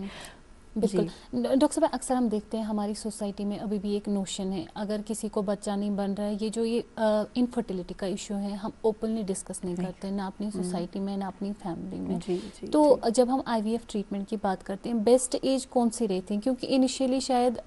S1: बिल्कुल। डॉक्टर साहब, अक्सर हम देखते हैं हमारी सोसाइटी में अभी भी एक नोशन है, अगर किसी को बच्चा नहीं बन रहा है, ये जो ये इनफर्टिलिटी का इशू है, हम ओपनली डिस्कस नहीं करते, ना अपनी सोसाइटी में ना अपनी फैमिली में। तो जब हम आईवीएफ ट्रीटमेंट की बात करते हैं, बेस्ट एज कौन सी रहती है? क्योंकि इनिशियली शायद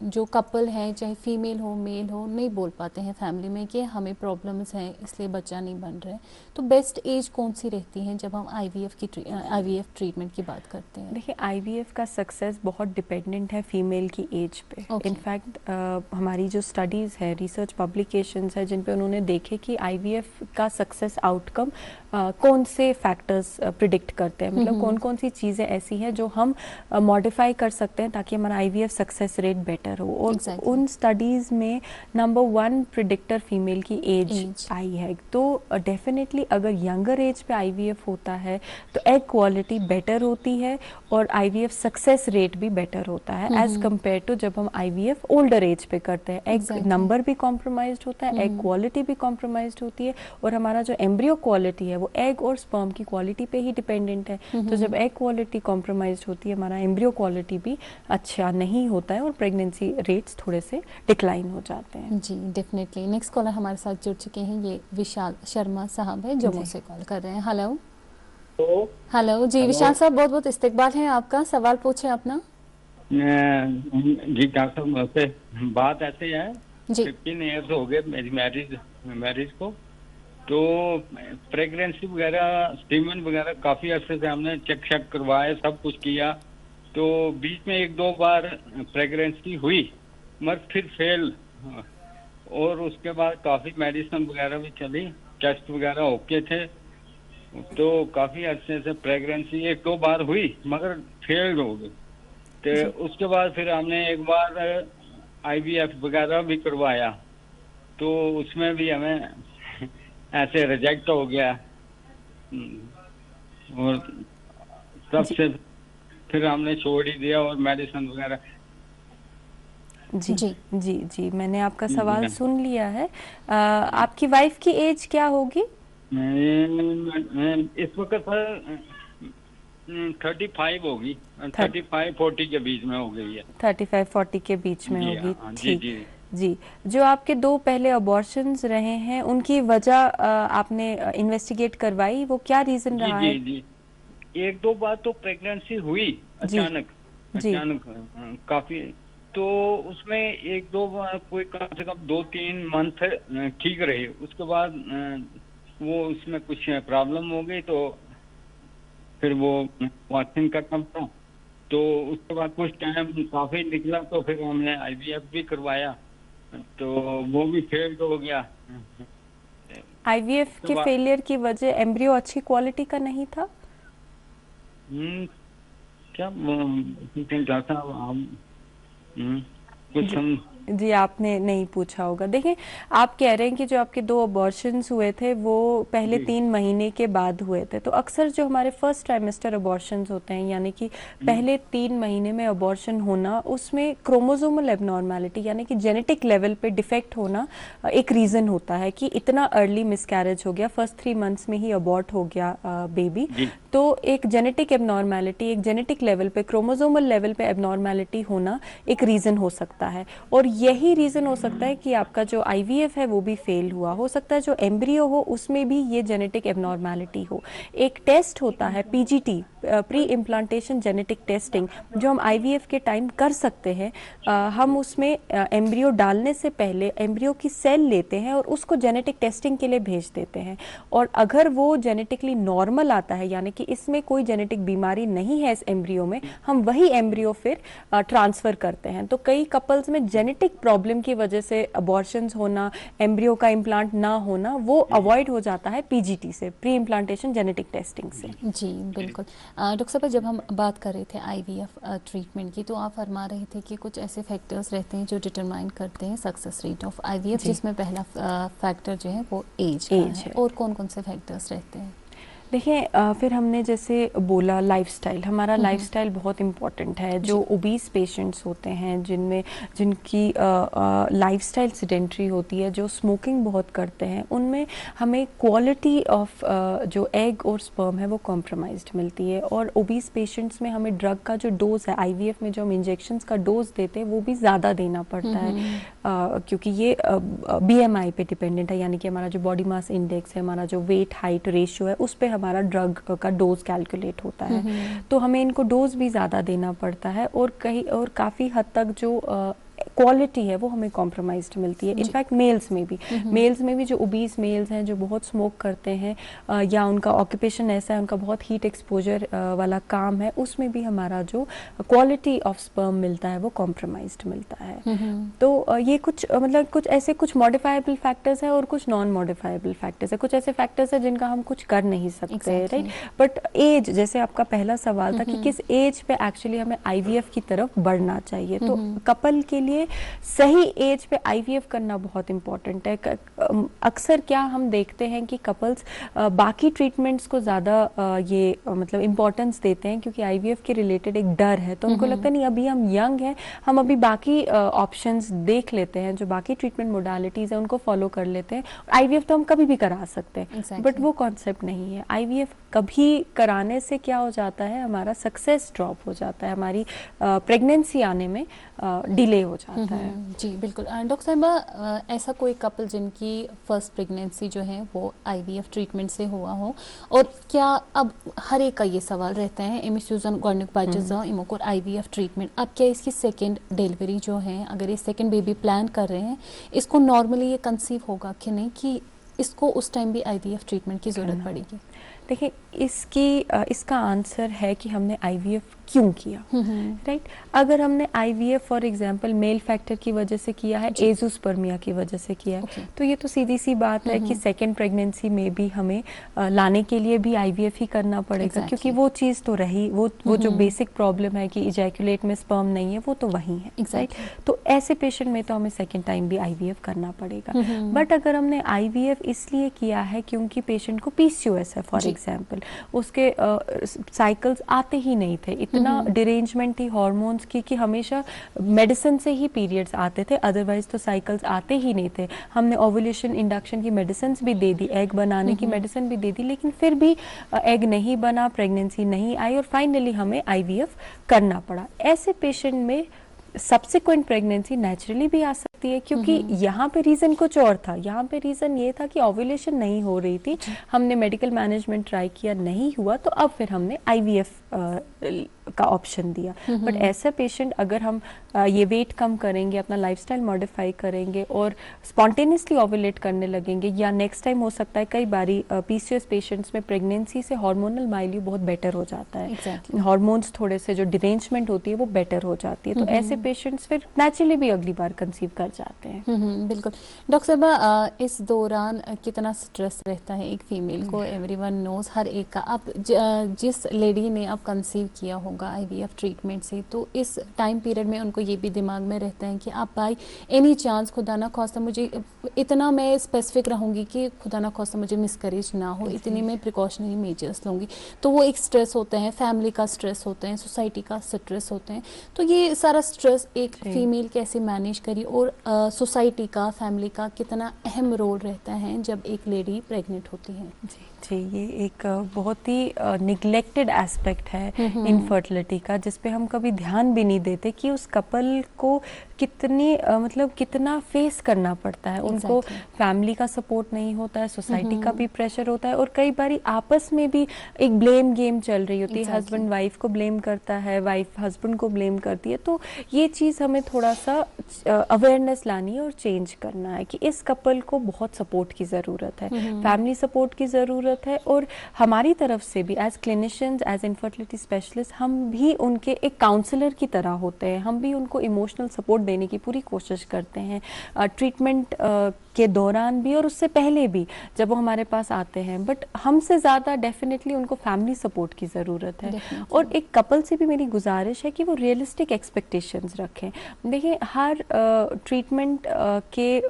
S1: जो कपल है, चाहे फीमेल हो मेल हो, नहीं बोल पाते हैं फैमिली में कि हमें प्रॉब्लम्स हैं इसलिए बच्चा नहीं बन रहा है। तो बेस्ट एज कौन सी रहती है जब हम आईवीएफ ट्रीटमेंट की बात करते हैं?
S2: देखिए आईवीएफ का सक्सेस बहुत डिपेंडेंट है फीमेल की एज पे। इनफैक्ट हमारी जो स्टडीज़ है, रिसर्च पब्लिकेशंस है जिन पे उन्होंने देखे कि आईवीएफ का सक्सेस आउटकम कौन से फैक्टर्स प्रिडिक्ट करते हैं, मतलब कौन कौन सी चीज़ें ऐसी हैं जो हम मॉडिफाई कर सकते हैं ताकि हमारा आईवीएफ सक्सेस रेट बेटर हो। और उन स्टडीज़ में नंबर 1 प्रिडिक्टर फीमेल की एज आई है। तो डेफिनेटली अगर यंगर एज पे आईवीएफ होता है तो एग क्वालिटी बेटर होती है और आईवीएफ सक्सेस रेट भी बेटर होता है एज कम्पेयर टू जब हम IVF ओल्डर एज पे करते हैं। एग नंबर भी कॉम्प्रोमाइज्ड होता है, एग क्वालिटी भी कॉम्प्रोमाइज्ड होती है, और हमारा जो एम्ब्रियो क्वालिटी है वो एग और स्पर्म की क्वालिटी पे ही डिपेंडेंट है। तो जब एग क्वालिटी कॉम्प्रोमाइज्ड होती है, हमारा एम्ब्रियो क्वालिटी भी अच्छा नहीं होता है और प्रेगनेंसी रेट्स थोड़े से डिक्लाइन हो जाते हैं।
S1: जी डेफिनेटली। नेक्स्ट कॉलर हमारे साथ जुड़ चुके हैं, ये विशाल शर्मा साहब है, जम्मू से कॉल कर रहे हैं। हेलो हेलो जी विशाल साहब, बहुत बहुत इस्तकबाल है आपका, सवाल पूछे अपना।
S11: जी डॉक्टर साहब से बात ऐसे है, 15 ईयर्स हो गए मेरी मैरिज को, तो प्रेगनेंसी वगैरह सीमन वगैरह काफी अर्से से हमने चेक करवाए, सब कुछ किया, तो बीच में 1-2 बार प्रेगनेंसी हुई मगर फिर फेल, और उसके बाद काफी मेडिसिन वगैरह भी चली, टेस्ट वगैरह ओके थे, तो काफी अर्से से प्रेगनेंसी 1-2 बार हुई मगर फेल हो गई। तो उसके बाद फिर हमने एक बार IVF वगैरह भी करवाया, तो उसमें भी हमें ऐसे रिजेक्ट हो गया, और तब से फिर हमने छोड़ ही दिया और मेडिसिन वगैरह।
S2: जी जी जी जी मैंने आपका सवाल सुन लिया है। आपकी वाइफ की एज क्या होगी?
S11: इस वक्त 35 होगी, 35-40 के बीच में हो गई है।
S2: 35-40 के बीच में होगी, ठीक।
S11: जी
S2: जी, जो आपके 2 पहले अबॉर्शंस रहे हैं उनकी वजह आपने इन्वेस्टिगेट करवाई, वो क्या रीजन रहा है?
S11: जी 1-2 बार तो प्रेगनेंसी हुई अचानक काफी, तो उसमें 1-2 बार कोई कम से कम 2-3 मंथ ठीक रही, उसके बाद वो उसमें कुछ प्रॉब्लम हो गई, तो फिर वो वॉशिंग करना पड़ा, तो उसके बाद कुछ टाइम काफी निकला, तो फिर हमने IVF भी करवाया, तो वो भी फेल हो गया।
S2: IVF के फेलियर की वजह एम्ब्रियो अच्छी क्वालिटी का नहीं था?
S11: क्या कुछ हम
S2: जी आपने नहीं पूछा होगा। देखिए आप कह रहे हैं कि जो आपके 2 अबॉर्शंस हुए थे वो पहले 3 महीने के बाद हुए थे, तो अक्सर जो हमारे फर्स्ट ट्राइमेस्टर अबॉर्शंस होते हैं, यानी कि पहले 3 महीने में अबॉर्शन होना, उसमें क्रोमोसोमल एबनॉर्मेलिटी यानी कि जेनेटिक लेवल पे डिफेक्ट होना एक रीज़न होता है कि इतना अर्ली मिसकैरेज हो गया, फर्स्ट 3 मंथ्स में ही अबॉर्ट हो गया बेबी। तो एक जेनेटिक एबनॉर्मेलिटी, एक जेनेटिक लेवल पे, क्रोमोसोमल लेवल पे एबनॉर्मेलिटी होना एक रीज़न हो सकता है, और यही रीज़न हो सकता है कि आपका जो IVF है वो भी फेल हुआ। हो सकता है जो एम्ब्रियो हो उसमें भी ये जेनेटिक एबनॉर्मेलिटी हो। एक टेस्ट होता है PGT, pre implantation genetic testing, जो हम IVF के टाइम कर सकते हैं। हम उसमें एम्ब्रियो डालने से पहले एम्ब्रियो की सेल लेते हैं और उसको जेनेटिक टेस्टिंग के लिए भेज देते हैं, और अगर वो जेनेटिकली नॉर्मल आता है, यानी कि इसमें कोई जेनेटिक बीमारी नहीं है इस एम्ब्रियो में, हम वही एम्ब्रियो फिर ट्रांसफ़र करते हैं। तो कई कपल्स में जेनेटिक प्रॉब्लम की वजह से अबॉर्शंस होना, एम्ब्रियो का इम्प्लांट ना होना, वो अवॉइड हो जाता है PGT से, प्री इम्प्लांटेशन जेनेटिक टेस्टिंग से।
S1: जी बिल्कुल। डॉक्टर साहब जब हम बात कर रहे थे IVF ट्रीटमेंट की, तो आप फरमा रहे थे कि कुछ ऐसे फैक्टर्स रहते हैं जो डिटरमाइन करते हैं सक्सेस रेट ऑफ IVF, जिसमें पहला फैक्टर जो है वो एज है। और कौन कौन से फैक्टर्स रहते हैं?
S2: देखिए फिर हमने जैसे बोला लाइफस्टाइल, हमारा लाइफस्टाइल बहुत इम्पॉर्टेंट है। जो ओबीस पेशेंट्स होते हैं, जिनकी लाइफस्टाइल सेडेंटरी होती है, जो स्मोकिंग बहुत करते हैं, उनमें हमें क्वालिटी ऑफ जो एग और स्पर्म है वो कॉम्प्रोमाइज्ड मिलती है। और ओबीस पेशेंट्स में हमें ड्रग का जो डोज है, IVF में जो हम इंजेक्शंस का डोज देते हैं वो भी ज़्यादा देना पड़ता है, क्योंकि ये BMI पे डिपेंडेंट है, यानी कि हमारा जो बॉडी मास इंडेक्स है, हमारा जो वेट हाइट रेशियो है, उस पर हमारा ड्रग का डोज कैलकुलेट होता है। तो हमें इनको डोज भी ज़्यादा देना पड़ता है, और काफ़ी हद तक जो क्वालिटी है वो हमें कॉम्प्रोमाइज्ड मिलती है। इनफैक्ट मेल्स में भी जो ओबीस मेल्स हैं, जो बहुत स्मोक करते हैं, या उनका ऑक्यूपेशन ऐसा है, उनका बहुत हीट एक्सपोजर वाला काम है, उसमें भी हमारा जो क्वालिटी ऑफ स्पर्म मिलता है वो कॉम्प्रोमाइज्ड मिलता है। तो ये कुछ कुछ मॉडिफाइबल फैक्टर्स हैं और कुछ नॉन मॉडिफाइबल फैक्टर्स है। कुछ ऐसे फैक्टर्स हैं जिनका हम कुछ कर नहीं सकते, राइट। बट एज, जैसे आपका पहला सवाल था कि किस एज पे एक्चुअली हमें IVF की तरफ बढ़ना चाहिए, तो कपल के लिए सही एज पे IVF करना बहुत इम्पॉर्टेंट है। अक्सर क्या हम देखते हैं कि कपल्स बाकी ट्रीटमेंट्स को ज़्यादा ये मतलब इम्पोर्टेंस देते हैं क्योंकि IVF के रिलेटेड एक डर है, तो उनको लगता है नहीं अभी हम यंग हैं, हम अभी बाकी ऑप्शंस देख लेते हैं, जो बाकी ट्रीटमेंट मोडालिटीज़ हैं उनको फॉलो कर लेते हैं। IVF तो हम कभी भी करा सकते हैं, बट वो कॉन्सेप्ट नहीं है। IVF कभी कराने से क्या हो जाता है, हमारा सक्सेस ड्रॉप हो जाता है, हमारी प्रेगनेंसी आने में डिले हो जाता है।
S1: जी बिल्कुल। डॉक्टर साहिबा, ऐसा कोई कपल जिनकी फर्स्ट प्रेगनेंसी जो है वो IVF ट्रीटमेंट से हुआ हो, और क्या अब हर एक का ये सवाल रहता है एमिस यूजन गॉर्निक बाइजज़ा इमोकोर IVF ट्रीटमेंट, अब क्या इसकी सेकेंड डिलीवरी जो है, अगर ये सेकेंड बेबी प्लान कर रहे हैं, इसको नॉर्मली ये कंसीव होगा कि नहीं, कि इसको उस टाइम भी IVF ट्रीटमेंट की ज़रूरत पड़ेगी?
S2: देखिए, इसका आंसर है कि हमने IVF क्यों किया, राइट? अगर हमने IVF for example mail factor की वजह से किया है, एज़ोस्पर्मिया की वजह से किया है, तो ये तो सीधी सी बात है कि सेकेंड प्रेगनेंसी में भी हमें लाने के लिए भी IVF ही करना पड़ेगा, क्योंकि वो चीज़ तो रही, वो जो बेसिक प्रॉब्लम है कि इजैकुलेट में स्पर्म नहीं है, वो तो वही है, राइट? तो ऐसे पेशेंट में तो हमें सेकेंड टाइम भी IVF करना पड़ेगा। बट अगर हमने IVF इसलिए किया है क्योंकि पेशेंट को PCOS है फॉर एग्जाम्पल, उसके साइकिल्स आते ही नहीं थे, इतना डिरेंजमेंट थी हार्मोन्स की कि हमेशा मेडिसिन से ही पीरियड्स आते थे, अदरवाइज तो साइकिल्स आते ही नहीं थे। हमने ओवुलेशन इंडक्शन की मेडिसिन भी दे दी, एग बनाने की मेडिसिन भी दे दी, लेकिन फिर भी एग नहीं बना, प्रेगनेंसी नहीं आई और फाइनली हमें IVF करना पड़ा। ऐसे पेशेंट में सब्सिक्वेंट प्रेगनेंसी नेचुरली भी आ सकती है, क्योंकि यहाँ पे रीज़न कुछ और था। यहाँ पे रीज़न ये था कि ओव्यूलेशन नहीं हो रही थी, हमने मेडिकल मैनेजमेंट ट्राई किया, नहीं हुआ, तो अब फिर हमने IVF का ऑप्शन दिया। बट ऐसा पेशेंट अगर हम ये वेट कम करेंगे, अपना लाइफस्टाइल मॉडिफाई करेंगे और स्पॉन्टेनियसली ओव्यूलेट करने लगेंगे, या नेक्स्ट टाइम हो सकता है कई बारी PCOS पेशेंट्स में प्रेगनेंसी से हार्मोनल माइल्यू बहुत बेटर हो जाता है, हार्मोन्स थोड़े से जो डिरेंजमेंट होती है वो बेटर हो जाती है, तो ऐसे पेशेंट्स फिर नेचुरली भी अगली बार कंसीव कर जाते हैं।
S1: बिल्कुल। डॉक्टर साहबा, इस दौरान कितना स्ट्रेस रहता है एक फीमेल को, एवरीवन नोज, हर एक का। अब जिस लेडी ने अब कंसीव किया होगा IVF ट्रीटमेंट से, तो इस टाइम पीरियड में उनको ये भी दिमाग में रहता है कि आप बाई एनी चांस, खुदा ना खास्ता मुझे इतना मैं स्पेसिफिक रहूँगी कि खुदा ना खास्ता मुझे मिसकैरेज ना हो, इतनी मैं प्रिकॉशनरी मेजर्स लूँगी, तो वो एक स्ट्रेस होता है, फैमिली का स्ट्रेस होता है, सोसाइटी का स्ट्रेस होते हैं। तो ये सारा स्ट्रेस एक फीमेल कैसे मैनेज करी, और सोसाइटी का, फैमिली का कितना अहम रोल रहता है जब एक लेडी प्रेग्नेंट होती है?
S2: जी, ये एक बहुत ही निगलेक्टेड एस्पेक्ट है इनफर्टिलिटी का, जिस पे हम कभी ध्यान भी नहीं देते कि उस कपल को कितनी मतलब कितना फेस करना पड़ता है। उनको फैमिली का सपोर्ट नहीं होता है, सोसाइटी का भी प्रेशर होता है, और कई बारी आपस में भी एक ब्लेम गेम चल रही होती है, हस्बैंड वाइफ को ब्लेम करता है, वाइफ हस्बैंड को ब्लेम करती है। तो ये चीज़ हमें थोड़ा सा अवेयरनेस लानी है और चेंज करना है कि इस कपल को बहुत सपोर्ट की ज़रूरत है, फैमिली सपोर्ट की ज़रूरत है, और हमारी तरफ से भी as clinicians, as infertility specialist, हम भी उनके एक काउंसलर की तरह होते हैं, हम भी उनको इमोशनल सपोर्ट देने की पूरी कोशिश करते हैं, ट्रीटमेंट के दौरान भी और उससे पहले भी जब वो हमारे पास आते हैं। बट हमसे ज़्यादा डेफिनेटली उनको फैमिली सपोर्ट की ज़रूरत है। और एक कपल से भी मेरी गुजारिश है कि वो रियलिस्टिक एक्सपेक्टेशंस रखें। देखिए, हर ट्रीटमेंट के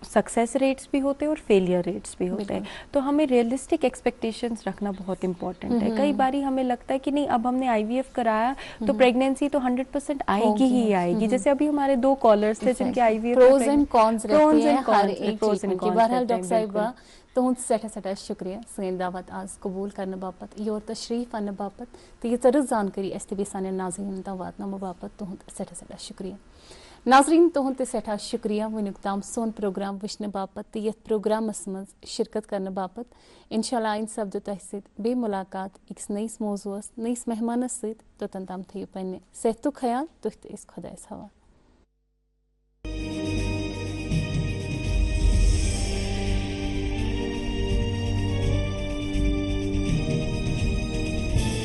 S2: सक्सेस रेट्स भी होते हैं और फेलियर रेट्स भी होते हैं, तो हमें रियलिस्टिक एक्सपेक्टेशंस रखना बहुत इंपॉर्टेंट है। कई बारी हमें लगता है कि नहीं, अब हमने IVF कराया तो प्रेगनेंसी तो 100% आएगी ही आएगी। जैसे अभी हमारे 2 कॉलर्स थे जिनके IVF
S1: प्रोज एंड कॉन्स रहते हैं हर एक ट्रीटमेंट की। बहरहाल डॉक्टर साहिबा, तुहद सठा शुक्रिया सन दावत आज कबूल करने बापत, योर तशरीफ आने बापत, तो ये तरह जानकारी अस तबी सान नाज़रीन तक वातनामो बापत तुहद सठा शुक्रिया। नाजरीन, तुहद ते सठा शुक्रिया वुनिक ताम सोन प्रोग्राम वुचने बापत, तो ये प्रोग्रामस मज शिरकत करने बापत। इंशाल्लाह इन सपदो तह सत बे मुलाकात अकिस नईस मौजूस, नईस मेहमानस सत। तोतन ताम थयु पन्ने सेहतुक ख्याल, तुह ते इस खुदायस हवाले।